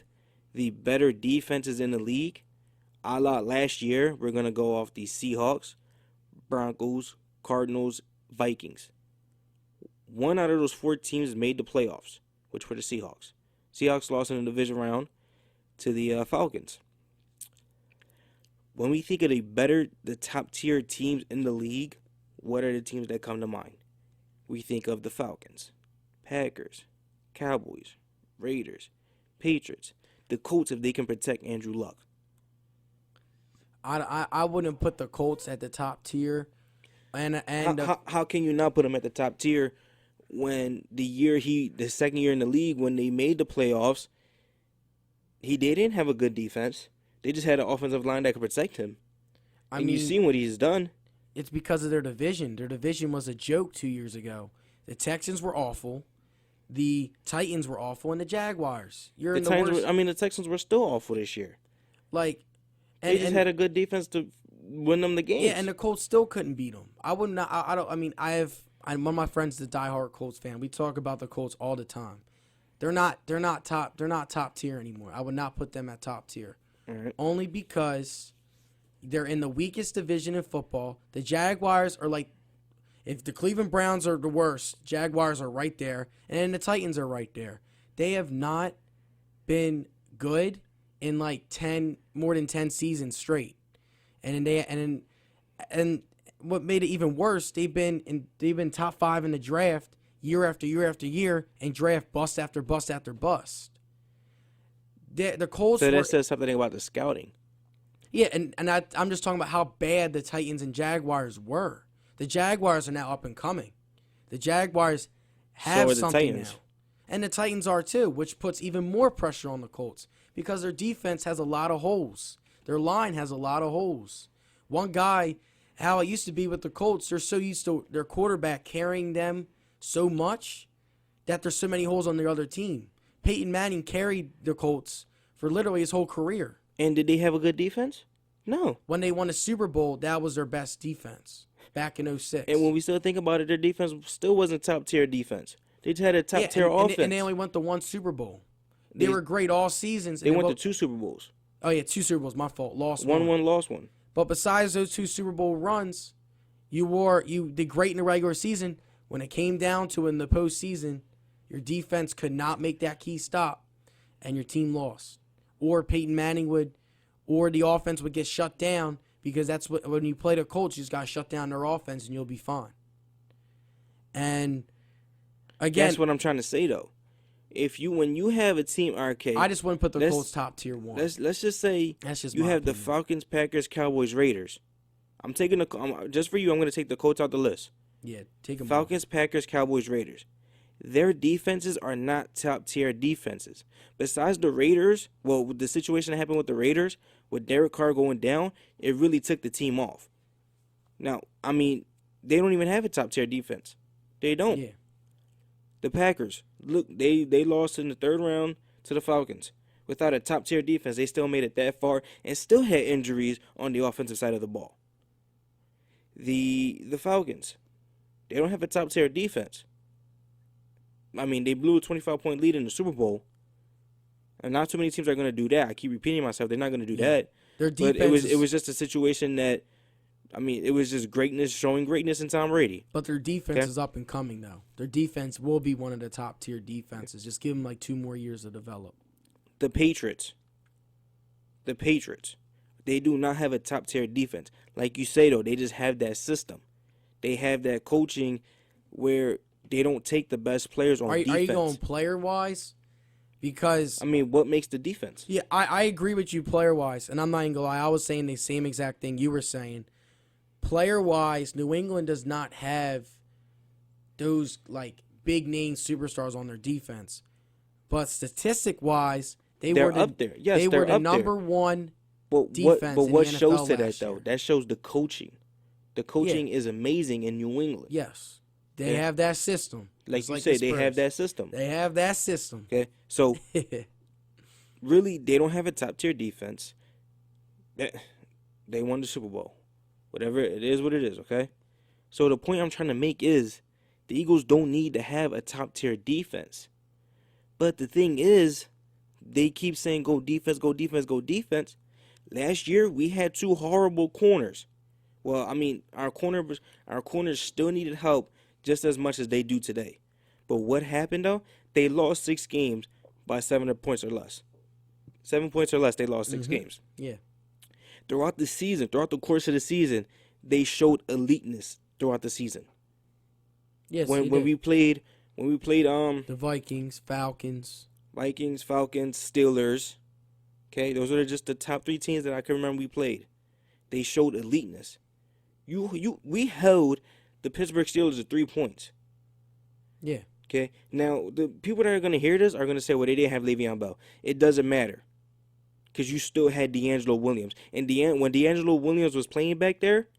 the better defenses in the league, a la last year, we're going to go off the Seahawks, Broncos, Cardinals, Vikings. One out of those four teams made the playoffs, which were the Seahawks. Seahawks lost in the division round to the Falcons. When we think of the top tier teams in the league, what are the teams that come to mind? We think of the Falcons, Packers, Cowboys, Raiders, Patriots, the Colts if they can protect Andrew Luck. I wouldn't put the Colts at the top tier. How can you not put them at the top tier when the second year in the league when they made the playoffs, they didn't have a good defense. They just had an offensive line that could protect him. You've seen what he's done. It's because of their division. Their division was a joke 2 years ago. The Texans were awful. The Titans were awful, and the Jaguars. The Texans were still awful this year. They just had a good defense to win them the games. Yeah, and the Colts still couldn't beat them. One of my friends is a diehard Colts fan. We talk about the Colts all the time. They're not top tier anymore. I would not put them at top tier. Right. Only because they're in the weakest division in football. The Jaguars are if the Cleveland Browns are the worst, Jaguars are right there, and then the Titans are right there. They have not been good in more than 10 seasons straight. And what made it even worse, they've been top 5 in the draft year after year after year, and draft bust after bust after bust. The Colts. So that says something about the scouting. Yeah, and I'm just talking about how bad the Titans and Jaguars were. The Jaguars are now up and coming. The Jaguars have something now. And the Titans are too, which puts even more pressure on the Colts because their defense has a lot of holes. Their line has a lot of holes. One guy, how it used to be with the Colts, they're so used to their quarterback carrying them so much that there's so many holes on their other team. Peyton Manning carried the Colts for literally his whole career. And did they have a good defense? No. When they won the Super Bowl, that was their best defense back in 2006. And when we still think about it, their defense still wasn't top-tier defense. They just had a top-tier offense. And they only went to one Super Bowl. They were great all seasons. They went to 2 Super Bowls. Oh, yeah, 2 Super Bowls. My fault. Lost one. One, lost one. But besides those 2 Super Bowl runs, you did great in the regular season. When it came down to in the postseason, your defense could not make that key stop, and your team lost. Or Peyton Manning or the offense would get shut down because that's what when you play the Colts, you just got to shut down their offense and you'll be fine. And again, that's what I'm trying to say though. When you have a team, RK, I just wouldn't put the Colts top tier 1. Let's just say that's just you have opinion. The Falcons, Packers, Cowboys, Raiders. I'm just for you. I'm going to take the Colts out the list. Yeah, take them. Falcons, Packers, Cowboys, Raiders. their defenses are not top tier defenses. Besides the Raiders, well, with the situation that happened with the Raiders, with Derek Carr going down, it really took the team off. Now, I mean, they don't even have a top tier defense. They don't. Yeah. The Packers, look, they lost in the third round to the Falcons. Without a top tier defense, they still made it that far and still had injuries on the offensive side of the ball. The Falcons, they don't have a top tier defense. I mean, they blew a 25-point lead in the Super Bowl. And not too many teams are going to do that. I keep repeating myself. They're not going to do that. Their defense But it was just a situation that, I mean, it was just greatness, showing greatness in Tom Brady. But their defense is up and coming, though. Their defense will be one of the top-tier defenses. Just give them like 2 more years to develop. The Patriots, they do not have a top-tier defense. Like you say, though, they just have that system. They have that coaching where they don't take the best players on defense. Are you going player-wise? Because I mean, what makes the defense? yeah, I agree with you player-wise, and I'm not even going to lie. I was saying the same exact thing you were saying. Player-wise, New England does not have those like big-name superstars on their defense. But statistic-wise, They're up there. Yes, they they're were the up there. number one But defense in what the shows NFL to that, last though? year. That shows the coaching. The coaching is amazing in New England. Yes. They Yeah. have that system. Like Just you the say, they have Spurs. that system. They have that system. Okay, so really, they don't have a top-tier defense. They won the Super Bowl. Whatever, it is what it is, okay? So the point I'm trying to make is the Eagles don't need to have a top-tier defense. But the thing is, they keep saying go defense, go defense, go defense. Last year, we had 2 horrible corners. Well, I mean, our corners still needed help just as much as they do today. But what happened, though? They lost 6 games by 7 points or less. 7 points or less, they lost 6 games. Yeah. Throughout the season, throughout the course of the season, they showed eliteness throughout the season. Yes. When we played the Vikings, Falcons. Vikings, Falcons, Steelers, okay, those are just the top 3 teams that I can remember we played. They showed eliteness. We held the Pittsburgh Steelers to 3 points. Yeah. Okay. Now the people that are gonna hear this are gonna say, "Well, they didn't have Le'Veon Bell." It doesn't matter, because you still had D'Angelo Williams, and when D'Angelo Williams was playing back there,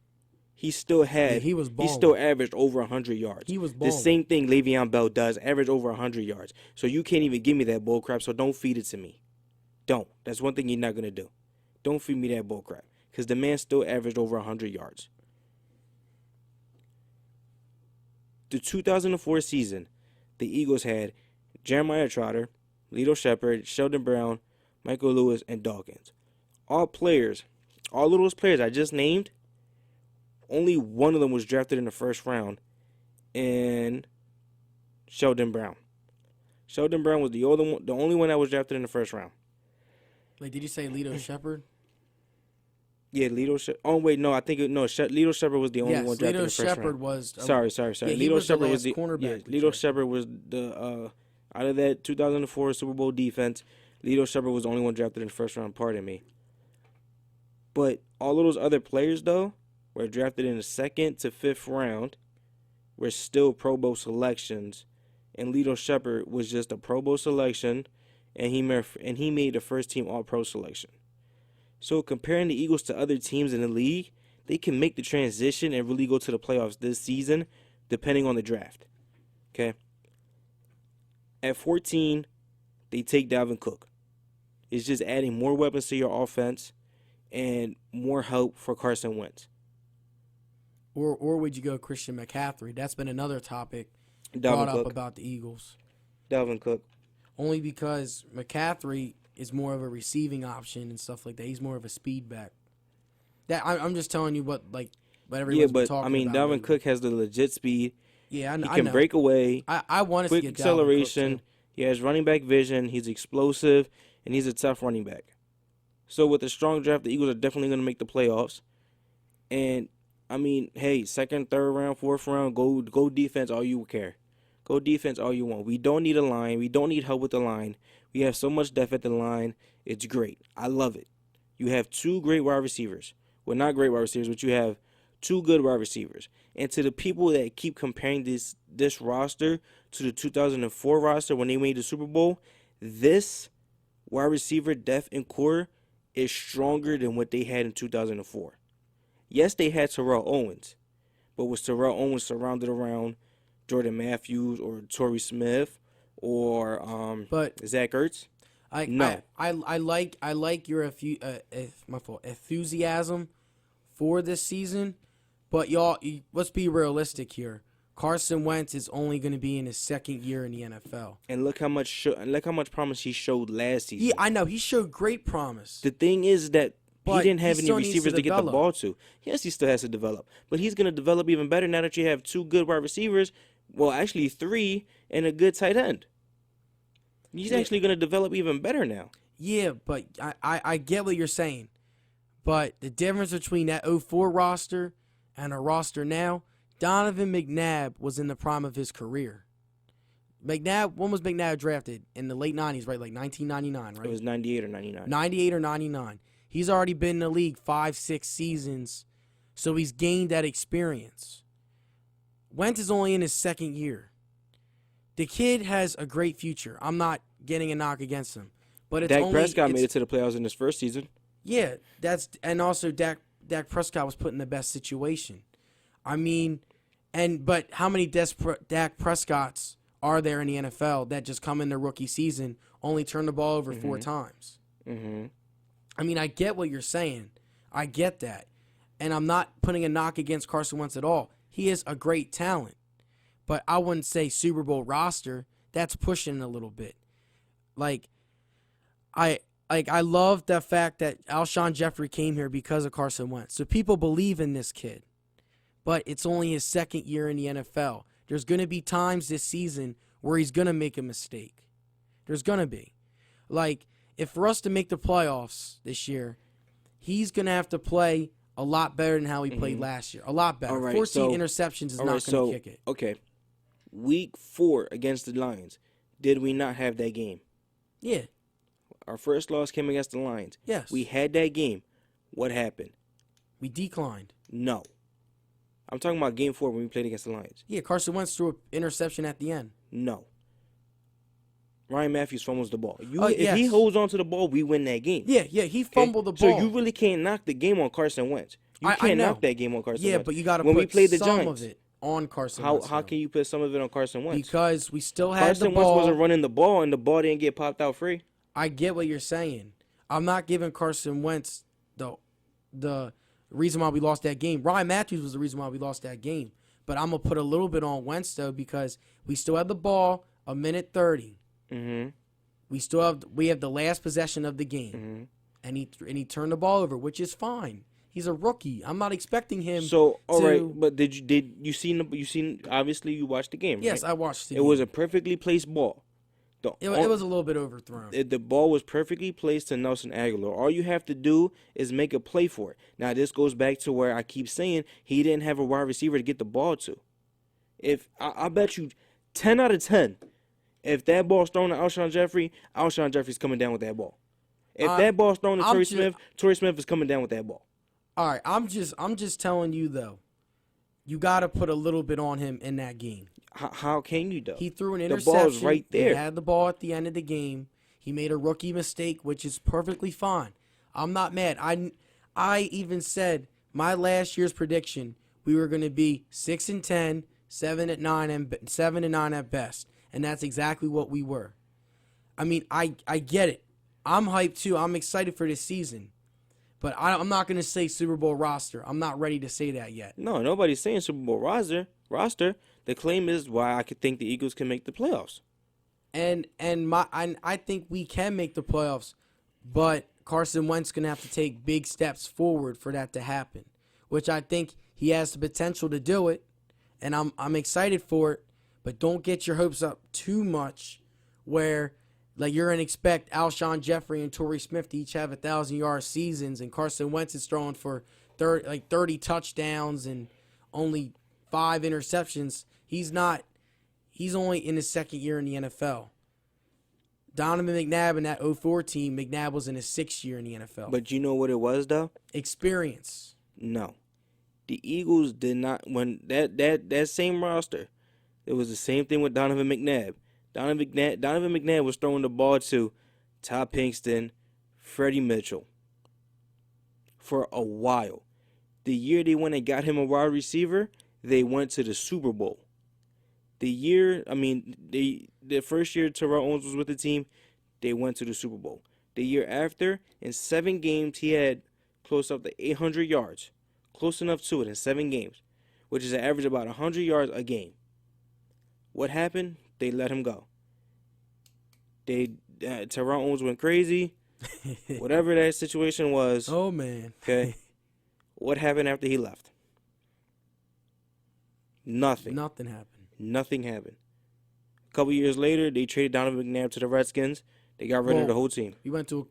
he still had he was he balling. still averaged over 100 yards. He was the balling. same thing Le'Veon Bell does, average over 100 yards. So you can't even give me that bull crap. So don't feed it to me. Don't. That's one thing you're not gonna do. Don't feed me that bull crap, because the man still averaged over 100 yards. The 2004 season, the Eagles had Jeremiah Trotter, Lito Shepherd, Sheldon Brown, Michael Lewis, and Dawkins. All of those players I just named, only one of them was drafted in the first round, and Sheldon Brown. Sheldon Brown was the only one that was drafted in the first round. Wait, did you say Lito Shepherd? Yeah, Lito Shepherd. Oh, wait, no, I think Lito Shepherd was the only Yes, one drafted in Lito the first Shepherd round. was. Sorry. Yeah, he Lito was the Shepherd was last the cornerback yeah. we Lito drafted. Shepherd was the out of that 2004 Super Bowl defense. Lito Shepherd was the only one drafted in the first round. Pardon me. But all of those other players, though, were drafted in the 2nd to 5th round, were still Pro Bowl selections, and Lito Shepherd was just a Pro Bowl selection, and he made the first team All Pro selection. So comparing the Eagles to other teams in the league, they can make the transition and really go to the playoffs this season, depending on the draft. Okay. At 14, they take Dalvin Cook. It's just adding more weapons to your offense and more help for Carson Wentz. Or would you go Christian McCaffrey? That's been another topic Dalvin brought Cook. up about the Eagles. Dalvin Cook. Only because McCaffrey is more of a receiving option and stuff like that. He's more of a speed back. I'm just telling you what everyone's Yeah, been but talking I mean, about Dalvin lately. Cook has the legit speed. Yeah, He I can know. break away. I want us to Quick get Dalvin Cook, acceleration. too. He has running back vision. He's explosive, and he's a tough running back. So with a strong draft, the Eagles are definitely going to make the playoffs. And I mean, hey, 2nd, 3rd round, 4th round, go defense all you care. Go defense all you want. We don't need a line. We don't need help with the line. We have so much depth at the line. It's great. I love it. You have 2 great wide receivers. Well, not great wide receivers, but you have two good wide receivers. And to the people that keep comparing this roster to the 2004 roster when they made the Super Bowl, this wide receiver depth and core is stronger than what they had in 2004. Yes, they had Terrell Owens, but was Terrell Owens surrounded around Jordan Matthews or Torrey Smith or But Zach Ertz? No. I like your enthusiasm for this season, but y'all, let's be realistic here. Carson Wentz is only going to be in his second year in the NFL. And look how much promise he showed last season. Yeah, I know he showed great promise. The thing is that he But didn't have he any still needs receivers to to get the develop. ball to. Yes, he still has to develop, but he's going to develop even better now that you have two good wide receivers. Well, actually three and a good tight end. He's actually going to develop even better now. Yeah, but I get what you're saying. But the difference between that '04 roster and a roster now, Donovan McNabb was in the prime of his career. When was McNabb drafted? In the late 90s, right? Like 1999, right? It was 98 or 99. 98 or 99. He's already been in the league 5-6 seasons, so he's gained that experience. Wentz is only in his second year. The kid has a great future. I'm not getting a knock against him. But it's Dak only, Prescott made it's- it to the playoffs in his first season. Yeah, and also Dak Prescott was put in the best situation. I mean, but how many Dak Prescotts are there in the NFL that just come in their rookie season, only turn the ball over 4 times? Mm-hmm. I mean, I get what you're saying. I get that. And I'm not putting a knock against Carson Wentz at all. He is a great talent. But I wouldn't say Super Bowl roster. That's pushing it a little bit. I love the fact that Alshon Jeffrey came here because of Carson Wentz. So people believe in this kid. But it's only his second year in the NFL. There's going to be times this season where he's going to make a mistake. There's going to be. If for us to make the playoffs this year, he's going to have to play a lot better than how he played last year. A lot better. All right, 14 interceptions is not going to kick it. Okay. Week 4 against the Lions, did we not have that game? Yeah. Our first loss came against the Lions. Yes. We had that game. What happened? We declined. No. I'm talking about game 4 when we played against the Lions. Yeah, Carson Wentz threw an interception at the end. No. Ryan Matthews fumbles the ball. Yes. If he holds on to the ball, we win that game. Yeah, he fumbled the So ball. you really can't knock the game on Carson Wentz. You I can't know. knock that game on Carson Yeah, Wentz. but you got to when put we played the some Giants, of it on Carson how Wentz. how can you put some of it on Carson Wentz? Because we still had Carson the Wentz ball. wasn't running the ball, and the ball didn't get popped out free. I get what you're saying. I'm not giving Carson Wentz the reason why we lost that game. Ryan Matthews was the reason why we lost that game. But I'm going to put a little bit on Wentz, though, because we still had the ball a minute 30. Mm-hmm. We have the last possession of the game. And he turned the ball over, which is fine. He's a rookie. I'm not expecting him So all right, to... but did you seen obviously you watched the game, Yes, right? I watched the It game. was a perfectly placed ball. It was a little bit overthrown. The ball was perfectly placed to Nelson Aguilar. All you have to do is make a play for it. Now, this goes back to where I keep saying he didn't have a wide receiver to get the ball to. If I bet you 10 out of 10, if that ball's thrown to Alshon Jeffrey's coming down with that ball. If that ball's thrown to Torrey Smith is coming down with that ball. All right, I'm just telling you, though, you got to put a little bit on him in that game. How can you, though? He threw an The interception. ball's right there. He had the ball at the end of the game. He made a rookie mistake, which is perfectly fine. I'm not mad. I even said my last year's prediction, we were going to be 6-10, 7-9 at best, and that's exactly what we were. I mean, I get it. I'm hyped too. I'm excited for this season. But I'm not going to say Super Bowl roster. I'm not ready to say that yet. No, nobody's saying Super Bowl roster. The claim is why I could think the Eagles can make the playoffs. And I think we can make the playoffs, but Carson Wentz going to have to take big steps forward for that to happen, which I think he has the potential to do it, and I'm excited for it. But don't get your hopes up too much, where you're going to expect Alshon Jeffrey and Torrey Smith to each have 1,000-yard seasons, and Carson Wentz is throwing for 30 touchdowns and only 5 interceptions. He's only in his second year in the NFL. Donovan McNabb in that '04 team, McNabb was in his 6th year in the NFL. But you know what it was, though? Experience. No. The Eagles did not when that same roster. It was the same thing with Donovan McNabb. Donovan McNabb was throwing the ball to Todd Pinkston, Freddie Mitchell for a while. The year they went and got him a wide receiver, they went to the Super Bowl. The first year Terrell Owens was with the team, they went to the Super Bowl. The year after, in 7 games, he had close up to 800 yards. Close enough to it in 7 games, which is an average about 100 yards a game. What happened? They let him go. Terrell Owens went crazy. Whatever that situation was. Oh, man. Okay. What happened after he left? Nothing. Nothing happened. Nothing happened. A couple years later, they traded Donovan McNabb to the Redskins. They got rid of the whole team. We went to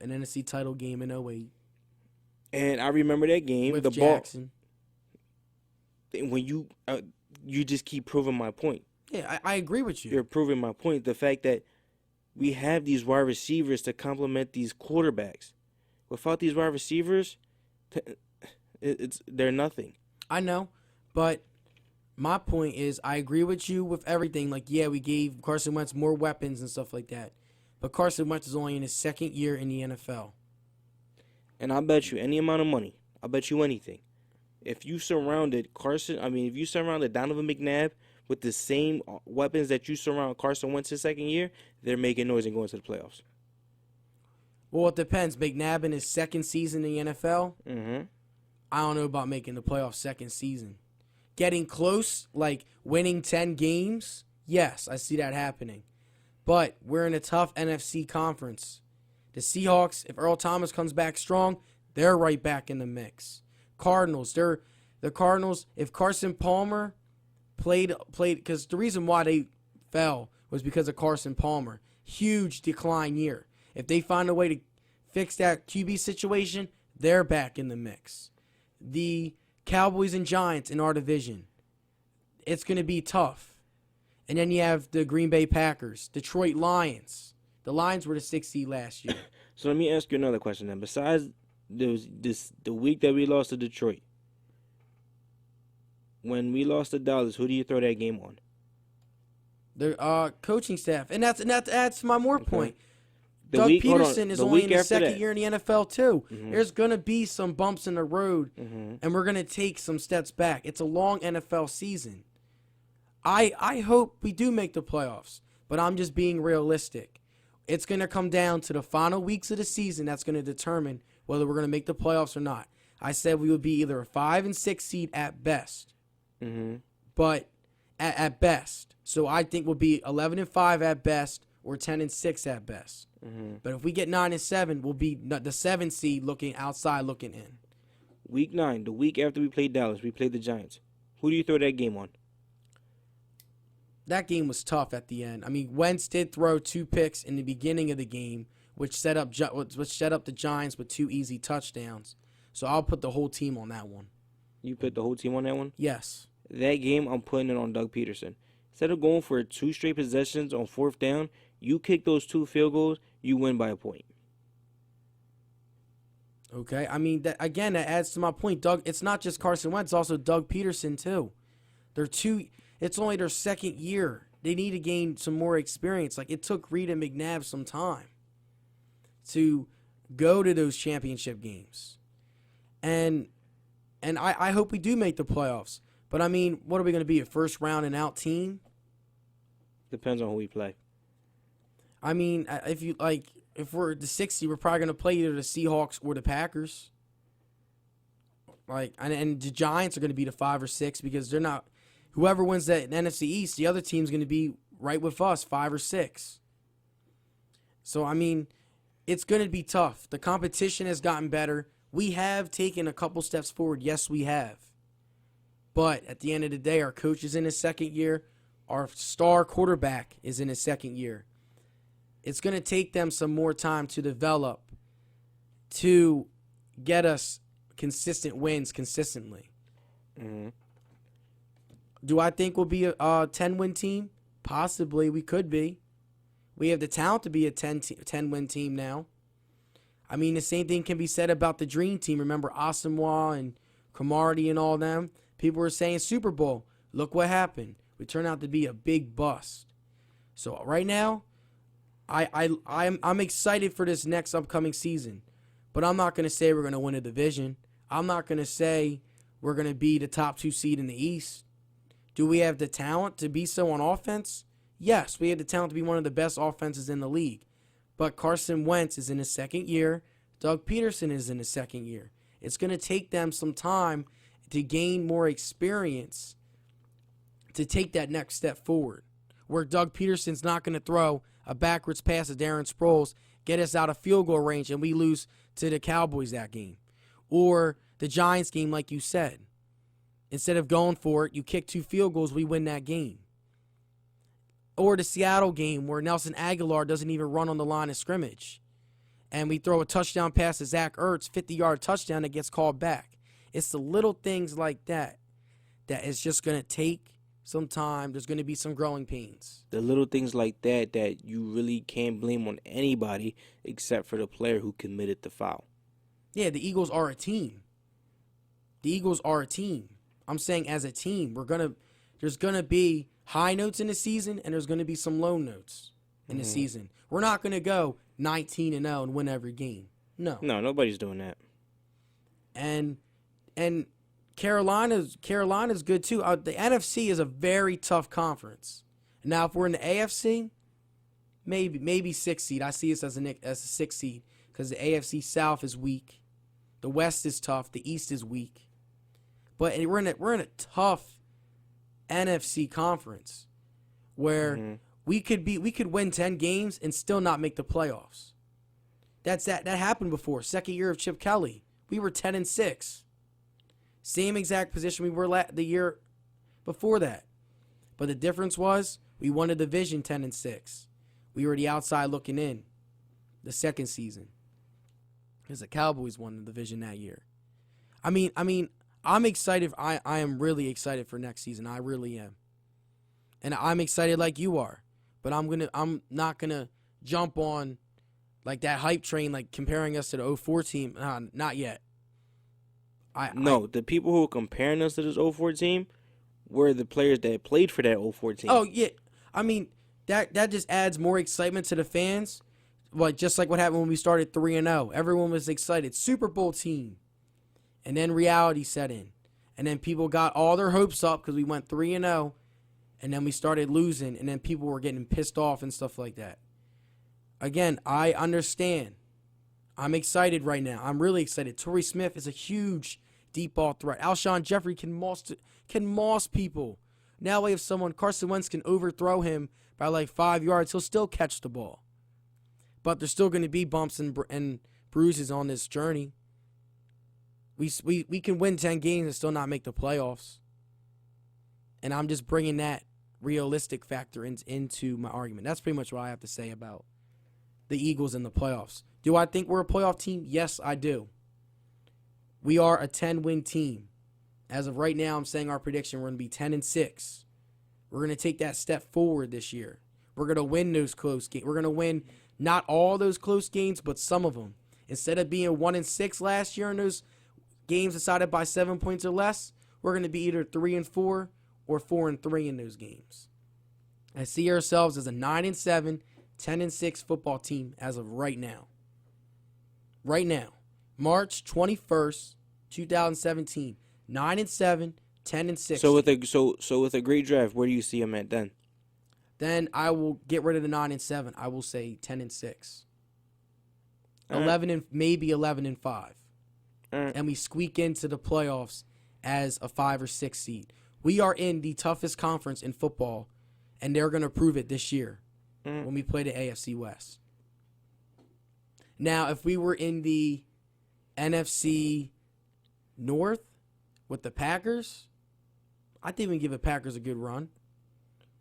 an NFC title game in 08 And I remember that game. with the Jackson. Ball. When you just keep proving my point. Yeah, I agree with you. You're proving my point. The fact that we have these wide receivers to complement these quarterbacks. Without these wide receivers, they're nothing. I know, but my point is I agree with you with everything. Like, yeah, we gave Carson Wentz more weapons and stuff like that. But Carson Wentz is only in his 2nd year in the NFL. And I bet you any amount of money, I bet you anything. If you surrounded Donovan McNabb with the same weapons that you surround Carson Wentz his 2nd year, they're making noise and going to the playoffs. Well, it depends. McNabb in his 2nd season in the NFL, I don't know about making the playoffs 2nd season. Getting close, like winning 10 games, yes, I see that happening. But we're in a tough NFC conference. The Seahawks, if Earl Thomas comes back strong, they're right back in the mix. Cardinals, the Cardinals, if Carson Palmer played, because the reason why they fell was because of Carson Palmer. Huge decline year. If they find a way to fix that QB situation, they're back in the mix. The Cowboys and Giants in our division, it's going to be tough. And then you have the Green Bay Packers, Detroit Lions. The Lions were the 6th seed last year. So let me ask you another question then. Besides the week that we lost to Detroit, when we lost to Dallas, who do you throw that game on? The coaching staff. And that adds to my more point. The Doug week- hold on. Peterson is The only week in his after 2nd that. year in the NFL too. There's going to be some bumps in the road, and we're going to take some steps back. It's a long NFL season. I hope we do make the playoffs, but I'm just being realistic. It's going to come down to the final weeks of the season that's going to determine whether we're going to make the playoffs or not. I said we would be either a 5 and 6 seed at best, but at best. So I think we'll be 11 and 5 at best or 10 and 6 at best. But if we get 9 and 7, we'll be the 7th seed looking outside, looking in. Week 9, the week after we played Dallas, we played the Giants. Who do you throw that game on? That game was tough at the end. I mean, Wentz did throw 2 picks in the beginning of the game, which set up the Giants with 2 easy touchdowns. So I'll put the whole team on that one. You put the whole team on that one? Yes. That game, I'm putting it on Doug Peterson. Instead of going for 2 straight possessions on 4th down, you kick those 2 field goals, you win by a point. Okay. I mean, that adds to my point. Doug, it's not just Carson Wentz, it's also Doug Peterson too. It's only their 2nd year. They need to gain some more experience. Like, it took Reed and McNabb some time to go to those championship games. And I hope we do make the playoffs. But I mean, what are we going to be, a first round and out team? Depends on who we play. I mean, if we're the 60, we're probably going to play either the Seahawks or the Packers. And the Giants are going to be the 5 or 6 because they're not. Whoever wins that NFC East, the other team's going to be right with us, 5 or 6. So I mean, it's going to be tough. The competition has gotten better. We have taken a couple steps forward. Yes, we have. But at the end of the day, our coach is in his 2nd year. Our star quarterback is in his 2nd year. It's going to take them some more time to develop to get us consistent wins consistently. Do I think we'll be a 10-win team? Possibly. We could be. We have the talent to be a 10-win team now. I mean, the same thing can be said about the Dream Team. Remember Asamoah and Cromartie and all them, people were saying Super Bowl. Look what happened. We turned out to be a big bust. So right now, I'm excited for this next upcoming season. But I'm not going to say we're going to win a division. I'm not going to say we're going to be the top 2 seed in the East. Do we have the talent to be so on offense? Yes, we have the talent to be one of the best offenses in the league. But Carson Wentz is in his second year. Doug Peterson is in his second year. It's going to take them some time to gain more experience to take that next step forward. Where Doug Peterson's not going to throw a backwards pass to Darren Sproles, get us out of field goal range, and we lose to the Cowboys that game. Or the Giants game, like you said. Instead of going for it, you kick 2 field goals, we win that game. Or the Seattle game where Nelson Aguilar doesn't even run on the line of scrimmage. And we throw a touchdown pass to Zach Ertz, 50-yard touchdown that gets called back. It's the little things like that that is just going to take some time. There's going to be some growing pains. The little things like that you really can't blame on anybody except for the player who committed the foul. Yeah, the Eagles are a team. The Eagles are a team. I'm saying as a team, there's going to be high notes in the season and there's going to be some low notes in the season. We're not going to go 19-0 and win every game. No. No, nobody's doing that. And Carolina's good too. The NFC is a very tough conference. Now, if we're in the AFC, maybe 6th seed. I see us as a 6th seed because the AFC South is weak. The West is tough. The East is weak. But we're in a tough NFC conference where we could win 10 games and still not make the playoffs. That happened before. Second year of Chip Kelly, we were 10-6. Same exact position we were the year before that. But the difference was we won a division 10-6. We were the outside looking in the second season. Because the Cowboys won the division that year. I mean, I'm excited. I am really excited for next season. I really am. And I'm excited like you are. But I'm not gonna jump on like that hype train, like comparing us to the 04 team. Not yet. The people who are comparing us to this 04 team were the players that played for that 04 team. Oh yeah. I mean, that just adds more excitement to the fans. Like just like what happened when we started 3-0. Everyone was excited. Super Bowl team. And then reality set in. And then people got all their hopes up because we went 3-0. And then we started losing. And then people were getting pissed off and stuff like that. Again, I understand. I'm excited right now. I'm really excited. Torrey Smith is a huge deep ball threat. Alshon Jeffrey can moss people. Now we have someone, Carson Wentz can overthrow him by like 5 yards. He'll still catch the ball. But there's still going to be bumps and bruises on this journey. We can win 10 games and still not make the playoffs. And I'm just bringing that realistic factor into my argument. That's pretty much what I have to say about the Eagles in the playoffs. Do I think we're a playoff team? Yes, I do. We are a 10-win team. As of right now, I'm saying our prediction, we're going to be 10-6. We're going to take that step forward this year. We're going to win those close games. We're going to win not all those close games, but some of them. Instead of being 1-6 last year in those games decided by 7 points or less, we're going to be either 3-4 or 4-3 in those games. I see ourselves as a 9-7, 10-6 football team as of right now. Right now, March 21st, 2017, 9-7, 10-6. So with a great draft, where do you see him at then? Then I will get rid of the 9-7. I will say 10-6. All right. 11 and maybe 11-5. All right. And we squeak into the playoffs as a 5 or 6 seed. We are in the toughest conference in football, and they're going to prove it this year when we play the AFC West. Now, if we were in the NFC North with the Packers, I think we can give the Packers a good run.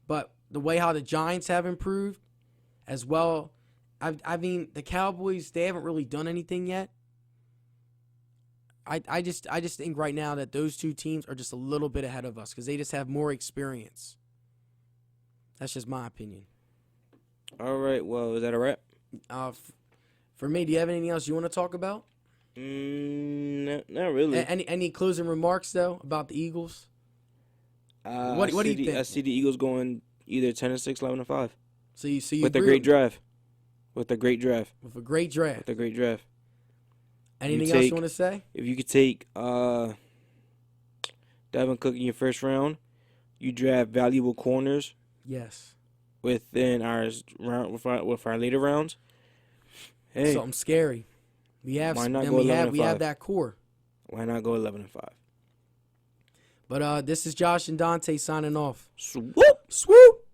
But the way how the Giants have improved as well, I mean, the Cowboys, they haven't really done anything yet. I just think right now that those two teams are just a little bit ahead of us because they just have more experience. That's just my opinion. All right. Well, is that a wrap? For me, do you have anything else you want to talk about? Not really. Any closing remarks though about the Eagles? What do you think? I see the Eagles going either 10-6, 11-5. So you with a agree great draft. With a great draft. with a great draft. With a great draft. Anything else you want to say? If you could take Devin Cook in your first round, you draft valuable corners Yes. within our round with our later rounds. Hey, Something scary. We have why not and go we have 11-5? that core. Why not go 11-5? But this is Josh and Dante signing off. Swoop. Swoop.